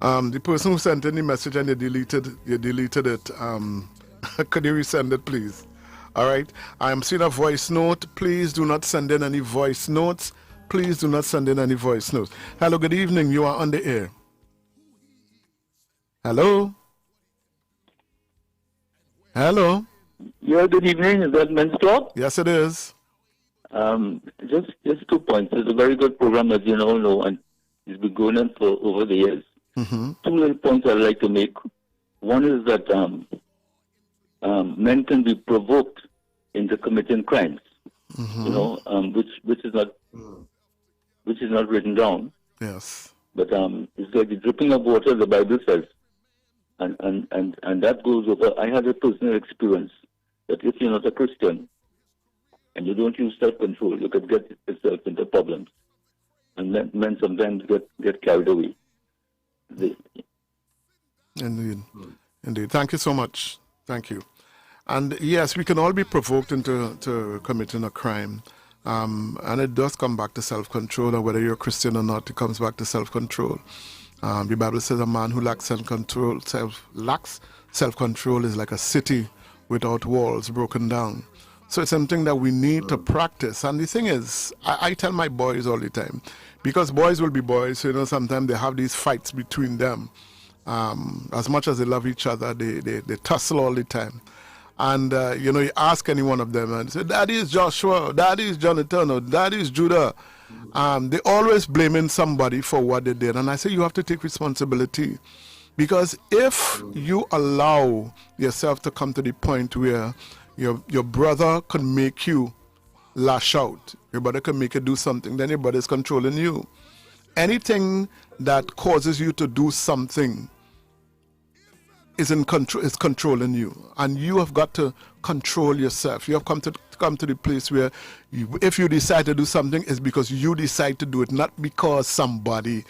The person who sent in the message and you deleted it. Could you resend it, please? All right. I'm seeing a voice note. Please do not send in any voice notes. Please do not send in any voice notes. Hello, good evening. You are on the air. Hello? Hello? Yeah, good evening. Is that Men's Talk? Yes, it is. Just 2 points. It's a very good program, as you all know, and it's been going on for over the years. Mm-hmm. 2 little points I'd like to make. One is that men can be provoked into committing crimes, Mm-hmm. which is not written down. Yes. But it's like the dripping of water, the Bible says. And that goes over. I had a personal experience that if you're not a Christian and you don't use self-control, you could get yourself into problems. And men sometimes get carried away. Indeed. Thank you so much. Thank you. And yes, we can all be provoked into committing a crime. And it does come back to self-control, or whether you're a Christian or not, it comes back to self-control. The Bible says a man who lacks self-control is like a city without walls broken down. So it's something that we need to practice. And the thing is, I tell my boys all the time, because boys will be boys, sometimes they have these fights between them. As much as they love each other, they tussle all the time. And, you ask any one of them and say, Daddy is Joshua, Daddy is Jonathan, or Daddy is Judah. They always blaming somebody for what they did. And I say you have to take responsibility. Because if you allow yourself to come to the point where your brother can make you lash out, your brother can make you do something, then your brother is controlling you. Anything that causes you to do something is controlling you, and you have got to control yourself. You have come to the place where if you decide to do something, it's because you decide to do it, not because somebody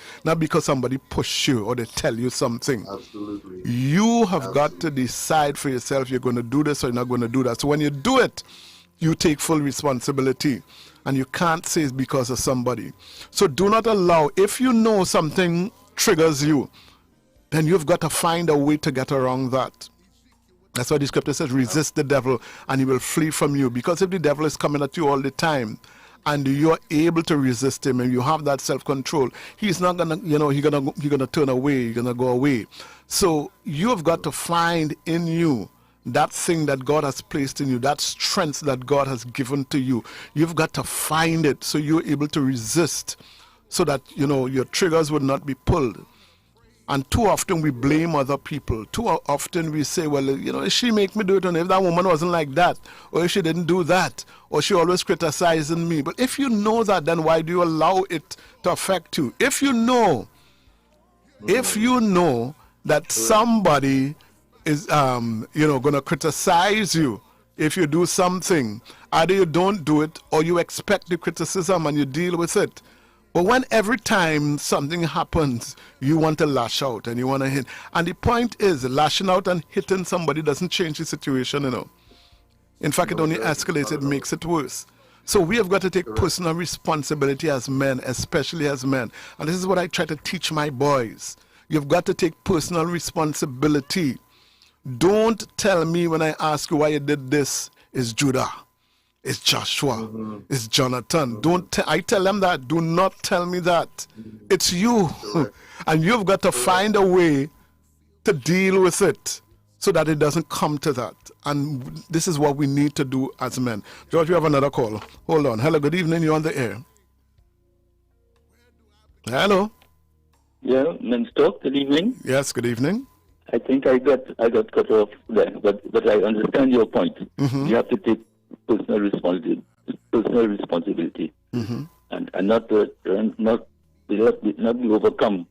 push you or they tell you something. Absolutely. You have got to decide for yourself you're going to do this or you're not going to do that. So when you do it, you take full responsibility. And you can't say it's because of somebody. So do not allow, if you know something triggers you, then you've got to find a way to get around that. That's why the scripture says, resist the devil and he will flee from you. Because if the devil is coming at you all the time and you're able to resist him and you have that self-control, he's not gonna, he's gonna turn away, he's gonna go away. So you've got to find in you that thing that God has placed in you, that strength that God has given to you. You've got to find it so you're able to resist, so that your triggers would not be pulled. And too often we blame other people. Too often we say, well, she make me do it, and if that woman wasn't like that, or if she didn't do that, or she always criticizing me. But if you know that, then why do you allow it to affect you? If you know that somebody is going to criticize you if you do something, either you don't do it or you expect the criticism and you deal with it. But when every time something happens, you want to lash out and you want to hit. And the point is, lashing out and hitting somebody doesn't change the situation, In fact, it only escalates, it makes it worse. So we have got to take personal responsibility as men, especially as men. And this is what I try to teach my boys. You've got to take personal responsibility. Don't tell me when I ask you why you did this, it's Judah, it's Joshua, it's Jonathan. I tell them that. Do not tell me that. It's you. And you've got to find a way to deal with it so that it doesn't come to that. And this is what we need to do as men. George, we have another call. Hold on. Hello, good evening. You're on the air. Hello. Yeah, Men's Talk, good evening. Yes, good evening. I think I got cut off there, but I understand your point. You have to take personal responsibility, and not be overcome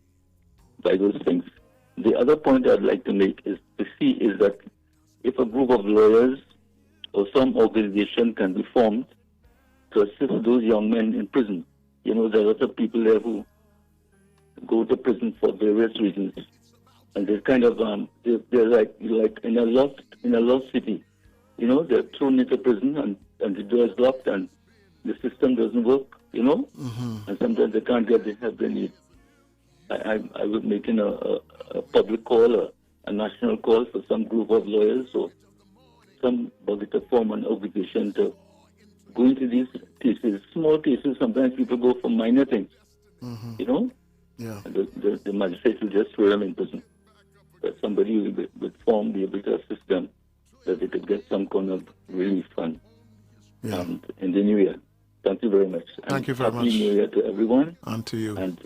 by those things. The other point I'd like to make is that if a group of lawyers or some organization can be formed to assist those young men in prison, there are lots of people there who go to prison for various reasons. And they're kind of they're like in a lost city, they're thrown into prison and the door is locked and the system doesn't work, and sometimes they can't get the help they need. I was making a public call, a national call for some group of lawyers or somebody to form an obligation to go into these cases, small cases. Sometimes people go for minor things, Yeah. And the magistrate will just throw them in prison. But somebody would form, be able to assist them, that they could get some kind of relief fund in the new year. Thank you very much. Thank you very much. Happy New Year to everyone. And to you. And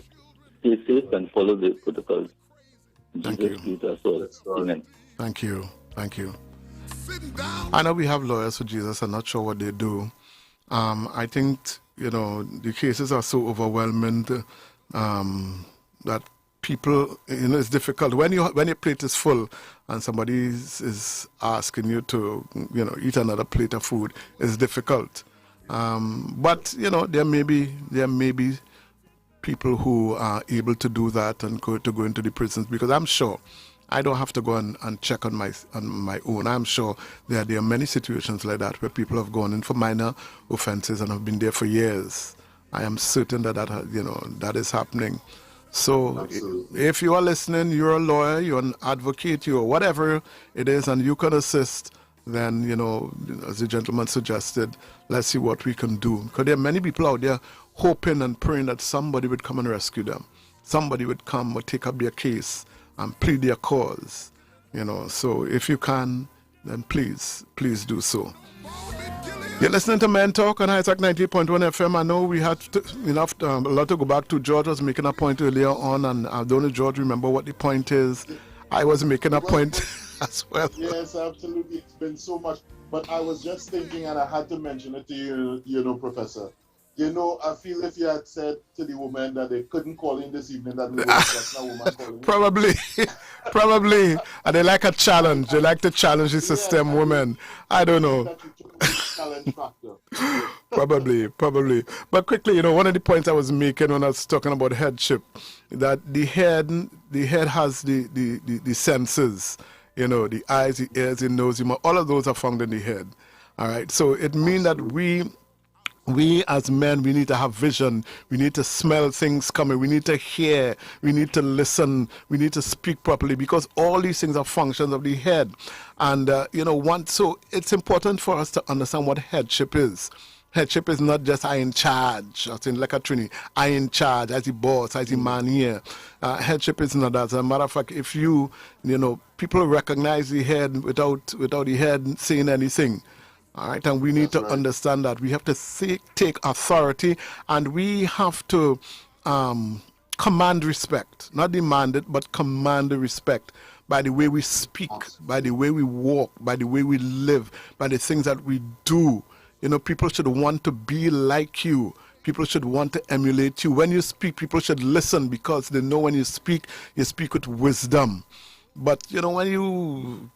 stay safe and follow the protocols. Thank Jesus you. Be with us all. Amen. Thank you. Thank you. I know we have lawyers for Jesus. I'm not sure what they do. I think, the cases are so overwhelming that people, it's difficult. When your plate is full and somebody is asking you to, eat another plate of food, it's difficult. But, there may be people who are able to do that and go into the prisons, because I'm sure I don't have to go and check on my own. I'm sure there are many situations like that where people have gone in for minor offenses and have been there for years. I am certain that is happening. So if you are listening, you're a lawyer, you're an advocate, you're whatever it is, and you can assist, then, as the gentleman suggested, let's see what we can do. Because there are many people out there hoping and praying that somebody would come and rescue them. Somebody would come or take up their case and plead their cause. So if you can, then please do so. You're listening to Men Talk on Isaac 90.1 FM. I know we had a lot to go back to. George was making a point earlier on, and I don't know, George, remember what the point is. I was making a point as well. Yes, absolutely. It's been so much. But I was just thinking, and I had to mention it to you, Professor. I feel if you had said to the woman that they couldn't call in this evening, that we would have gotten a woman calling. Probably. And they like a challenge. They like to challenge the system, women. I don't know. challenge factor. Probably. But quickly, one of the points I was making when I was talking about headship, that the head has the senses, the eyes, the ears, the nose, the mouth, all of those are found in the head. All right. So it means that we as men, we need to have vision. We need to smell things coming. We need to hear. We need to listen. We need to speak properly, because all these things are functions of the head. And, so it's important for us to understand what headship is. Headship is not just I in charge, as in like a Trini, I in charge, as the boss, as the man here. Headship is not that. As a matter of fact, if people recognize the head without the head saying anything. All right, and we need to understand that we have to take authority, and we have to command respect, not demand it, but command the respect by the way we speak, by the way we walk, by the way we live, by the things that we do. People should want to be like you. People should want to emulate you. When you speak, people should listen, because they know when you speak with wisdom. But when you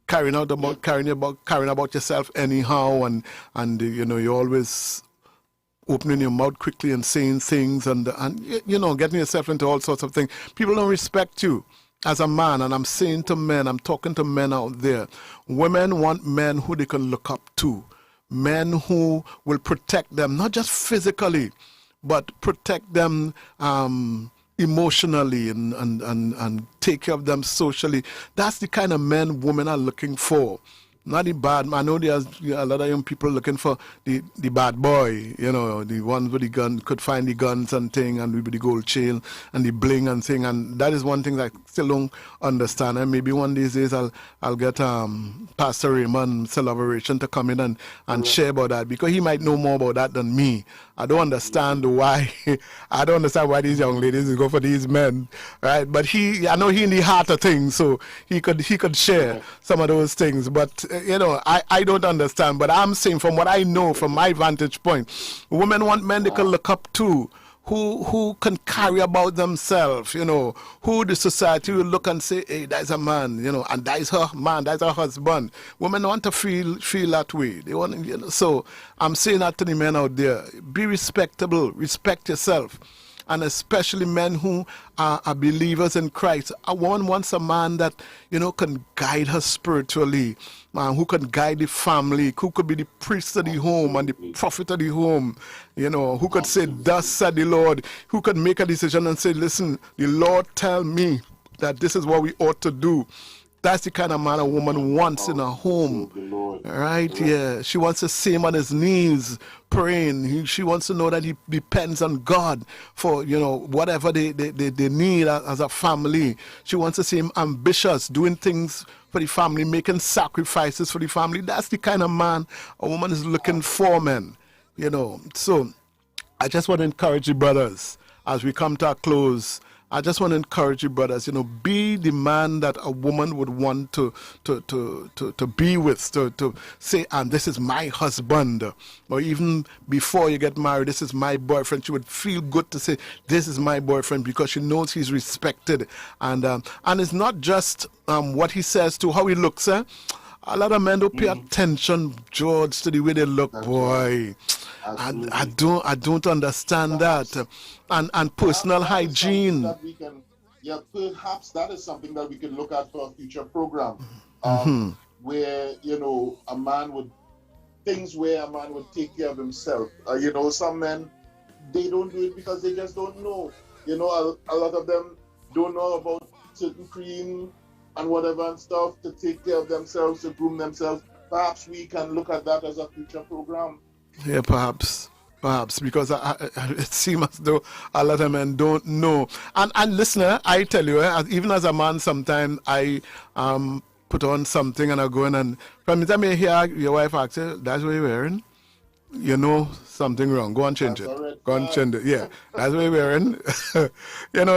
carrying about yourself anyhow, and you're always opening your mouth quickly and saying things, and getting yourself into all sorts of things, people don't respect you as a man. And I'm saying to men, I'm talking to men out there, women want men who they can look up to, men who will protect them, not just physically, but protect them emotionally and take care of them socially. That's the kind of men women are looking for. Not the bad man. I know there's a lot of young people looking for the bad boy, the ones with the gun, could find the guns and thing, and with the gold chain and the bling and thing. And that is one thing that I still don't understand. And maybe one of these days I'll get Pastor Raymond Celebration to come in and share about that, because he might know more about that than me. I don't understand why. I don't understand why these young ladies go for these men, right? But I know he in the heart of things, so he could share some of those things. But I don't understand. But I'm saying, from what I know, from my vantage point, women want men they can look up to, who can carry about themselves, who the society will look and say, hey, that's a man, and that's her man, that's her husband. Women want to feel that way. They want, so I'm saying that to the men out there: be respectable, respect yourself. And especially men who are believers in Christ. A woman wants a man that, can guide her spiritually, who can guide the family, who could be the priest of the home and the prophet of the home, who could say, thus said the Lord, who could make a decision and say, listen, the Lord tell me that this is what we ought to do. That's the kind of man a woman wants in a home, right? Yeah, she wants to see him on his knees praying. She wants to know that he depends on God for, whatever they need as a family. She wants to see him ambitious, doing things for the family, making sacrifices for the family. That's the kind of man a woman is looking for, man. So I just want to encourage you, brothers, as we come to a close. I just want to encourage you, brothers, be the man that a woman would want to be with, to say, and this is my husband. Or even before you get married, this is my boyfriend. She would feel good to say, this is my boyfriend, because she knows he's respected. And it's not just what he says to how he looks. A lot of men don't pay attention, George, to the way they look, boy. I don't understand that. And personal hygiene. Perhaps that is something that we can look at for a future program. Where, a man would take care of himself. Some men, they don't do it because they just don't know. A lot of them don't know about certain cream and whatever and stuff to take care of themselves, to groom themselves. Perhaps we can look at that as a future program. Yeah, perhaps, because it seems as though a lot of men don't know. And listener, I tell you, even as a man, sometimes I put on something and I go in, and from the time you hear your wife ask you, that's what you're wearing, something wrong. Go and change it. Go and change it. Yeah, that's what you're wearing.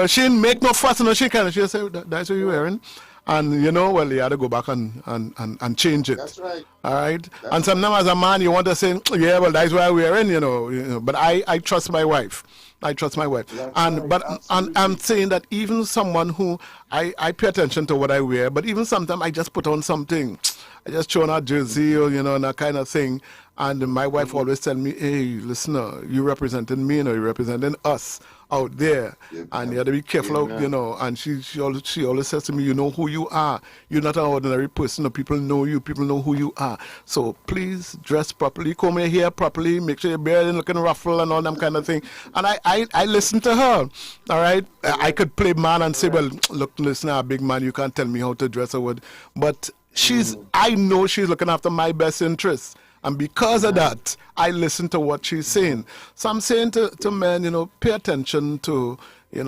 She didn't make no fuss, she just say, that's what you're wearing. And well, you had to go back and change it. That's right. All right. And sometimes as a man, you want to say, yeah, well, that's why we're in, But I trust my wife. I trust my wife. That's and right. But and I'm saying that even someone who I pay attention to what I wear, but even sometimes I just put on something. I just throw on a jersey or, and that kind of thing. And my wife always tell me, hey, listen, you representing me, you're representing us out there. And you have to be careful, and she always says to me, you know who you are. You're not an ordinary person. People know you. People know who you are. So please dress properly, comb your hair properly, make sure your beard isn't looking ruffled and all that kind of thing. And I listen to her, all right? I could play man and say, well, look, listen, I'm a big man. You can't tell me how to dress or what. But I know she's looking after my best interests. And because of that, I listen to what she's saying. So I'm saying to men, pay attention to,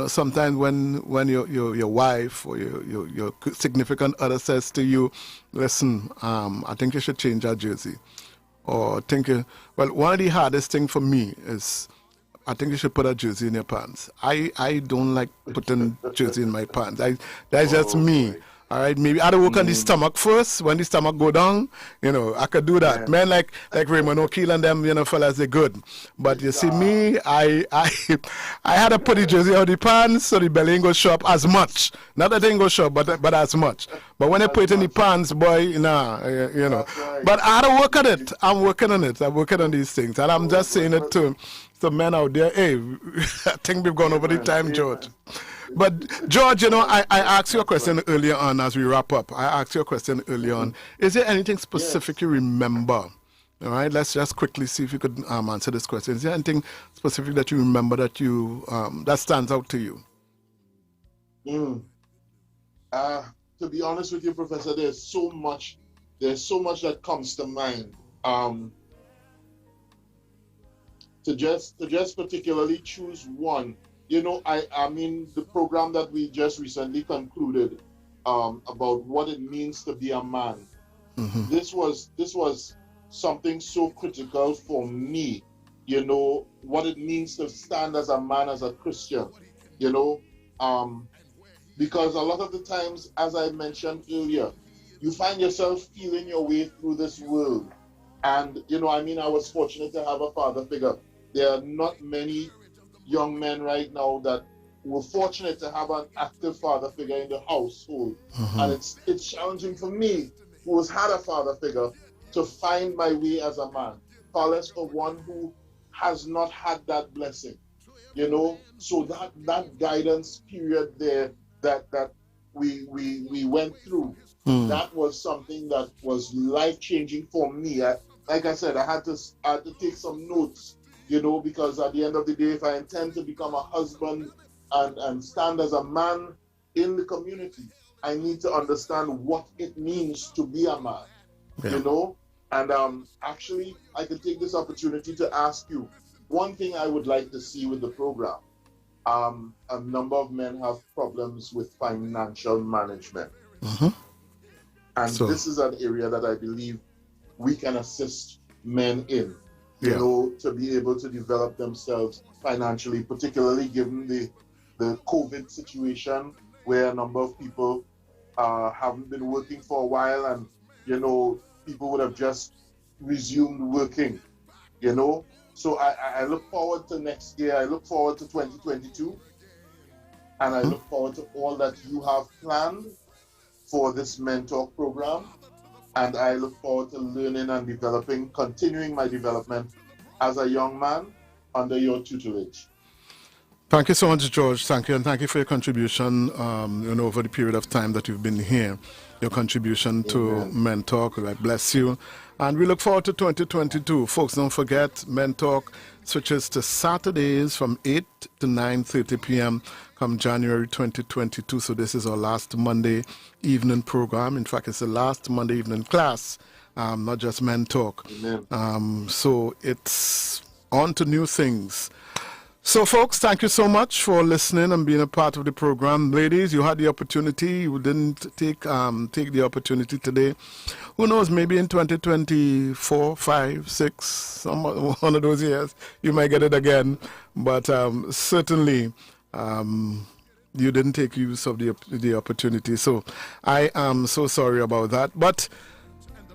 sometimes when your wife or your significant other says to you, listen, I think you should change that jersey. Or one of the hardest things for me is, I think you should put a jersey in your pants. I don't like putting jersey in my pants. That's just me. All right, maybe I work on the stomach first. When the stomach go down, I could do that. Men like Raymond O'Keel and them, fellas, they're good. But you see me, I had to put the jersey on the pants so the belly ain't go show up as much. Not that it ain't go show up, but as much. But when I put it in the pants, boy, Right. But I had to work on it. I'm working on it. I'm working on these things. And I'm just saying it to men out there. Hey, I think we've gone over the time, George. But, George, I asked you a question earlier on as we wrap up. I asked you a question earlier on. Is there anything specific you remember? All right, let's just quickly see if you could answer this question. Is there anything specific that you remember that that stands out to you? To be honest with you, Professor, there's so much that comes to mind. To just particularly choose one. I mean, the program that we just recently concluded about what it means to be a man. Mm-hmm. This was something so critical for me. What it means to stand as a man, as a Christian. Because a lot of the times, as I mentioned earlier, you find yourself feeling your way through this world. And I was fortunate to have a father figure. There are not many young men right now that were fortunate to have an active father figure in the household. Mm-hmm. And it's challenging for me, who has had a father figure, to find my way as a man. Far less for one who has not had that blessing. So that guidance period there that we went through, that was something that was life-changing for me. Like I said, I had to take some notes. Because at the end of the day, if I intend to become a husband and stand as a man in the community, I need to understand what it means to be a man, And actually, I could take this opportunity to ask you, one thing I would like to see with the program, a number of men have problems with financial management. Mm-hmm. And this is an area that I believe we can assist men in. To be able to develop themselves financially, particularly given the COVID situation where a number of people haven't been working for a while and, people would have just resumed working, So I look forward to next year. I look forward to 2022. And I look forward to all that you have planned for this mentor program. And I look forward to learning and continuing my development as a young man under your tutelage. Thank you so much, George. Thank you. And thank you for your contribution, over the period of time that you've been here. Your contribution to Men Talk. God bless you. And we look forward to 2022. Folks, don't forget, Men Talk switches to Saturdays from 8 to 9:30 p.m. come January 2022. So this is our last Monday evening program. In fact, it's the last Monday evening class, not just Men Talk. So it's on to new things. So, folks, thank you so much for listening and being a part of the program. Ladies, you had the opportunity. You didn't take the opportunity today. Who knows, maybe in 2024, 5, 6, one of those years, you might get it again. But certainly, you didn't take use of the opportunity. So I am so sorry about that. But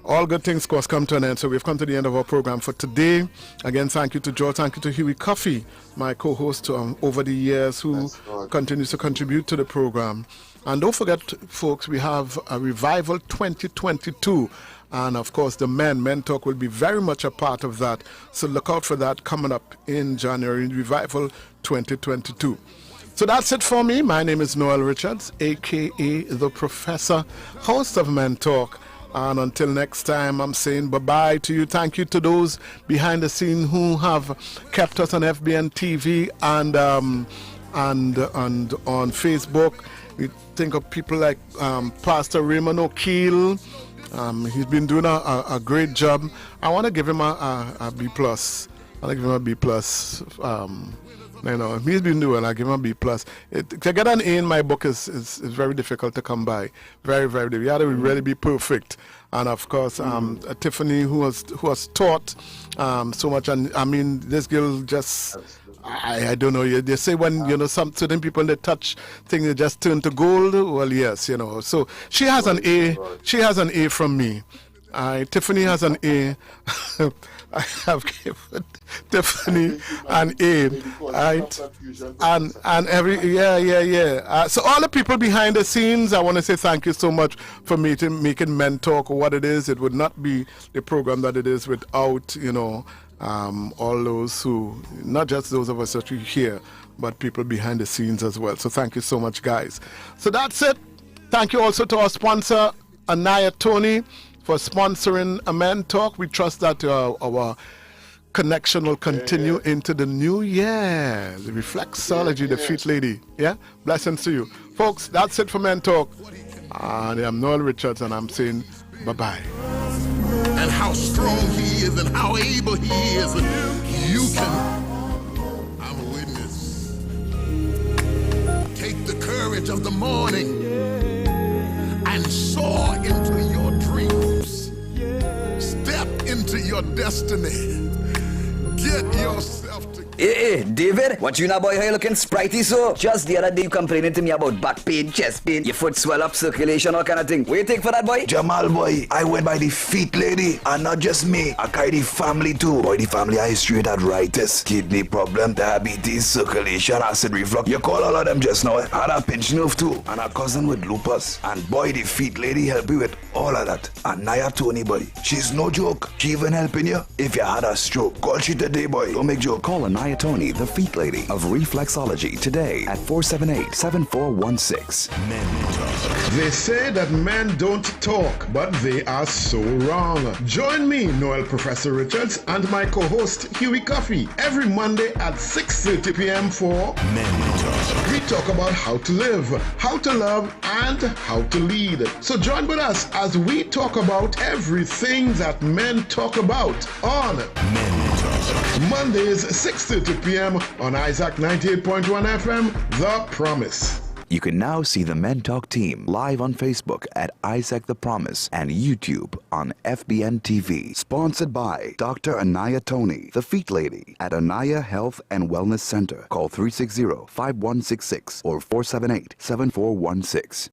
All good things, of course, come to an end. So we've come to the end of our program for today. Again, thank you to George. Thank you to Huey Coffee, my co-host over the years, who continues to contribute to the program. And don't forget, folks, we have a Revival 2022. And, of course, the Men Talk will be very much a part of that. So look out for that coming up in January, Revival 2022. So that's it for me. My name is Noel Richards, a.k.a. The Professor, host of Men Talk. And until next time, I'm saying bye-bye to you. Thank you to those behind the scene who have kept us on FBN TV and on Facebook. We think of people like Pastor Raymond O'Keel. He's been doing a great job. I want to give him a B+. I want to give him a B+. He's been doing. I give him a B+. To get an A in my book is very difficult to come by. Very, very difficult. You have to really be perfect. And of course, Tiffany, who has taught so much. And I mean, this girl just. I don't know. They say when some certain people they touch things they just turn to gold. Well, yes, So she has an A. She has an A from me. Tiffany has an A. I have given Tiffany an A, right? And every so all the people behind the scenes, I want to say thank you so much for making Men Talk what it is. It would not be the program that it is without all those who, not just those of us that we hear, but people behind the scenes as well. So thank you so much, guys. So that's it. Thank you also to our sponsor, Anaya Tony, for sponsoring a Men Talk. We trust that our connection will continue into the new year. The Reflexology, the Feet Lady. Yeah? Blessings to you. Folks, that's it for Men Talk. And I'm Noel Richards, and I'm saying bye-bye. And how strong he is and how able he is. And you can, I'm a witness. Take the courage of the morning and soar into your dreams. Step into your destiny. Get yourself together. Hey, David, what you now, boy? How you looking spritey so? Just the other day you complaining to me about back pain, chest pain, your foot swell up, circulation, all kind of thing. What you take for that, boy? Jamal, boy, I went by the Feet Lady, and not just me. I carry the family too. Boy, the family I straight arthritis, kidney problem, diabetes, circulation, acid reflux. You call all of them just now. I had a pinched nerve too, and a cousin with lupus. And boy, the Feet Lady help you with all of that. And Naya Tony, boy, she's no joke. She even helping you if you had a stroke. Call she today, boy. Don't make joke. Call Anaya Tony, the Feet Lady of Reflexology, today at 478-7416. Men Talk. They say that men don't talk, but they are so wrong. Join me, Noel Professor Richards, and my co-host Huey Coffee every Monday at 6:30 p.m. for Men Talk. We talk about how to live, how to love, and how to lead. So join with us as we talk about everything that men talk about on Men Talk. Mondays 6:30 p.m. on Isaac 98.1 FM, The Promise. You can now see the Men Talk team live on Facebook at Isaac the Promise and YouTube on FBN TV. Sponsored by Dr. Anaya Tony, the Feet Lady at Anaya Health and Wellness Center. Call 360-5166 or 478-7416.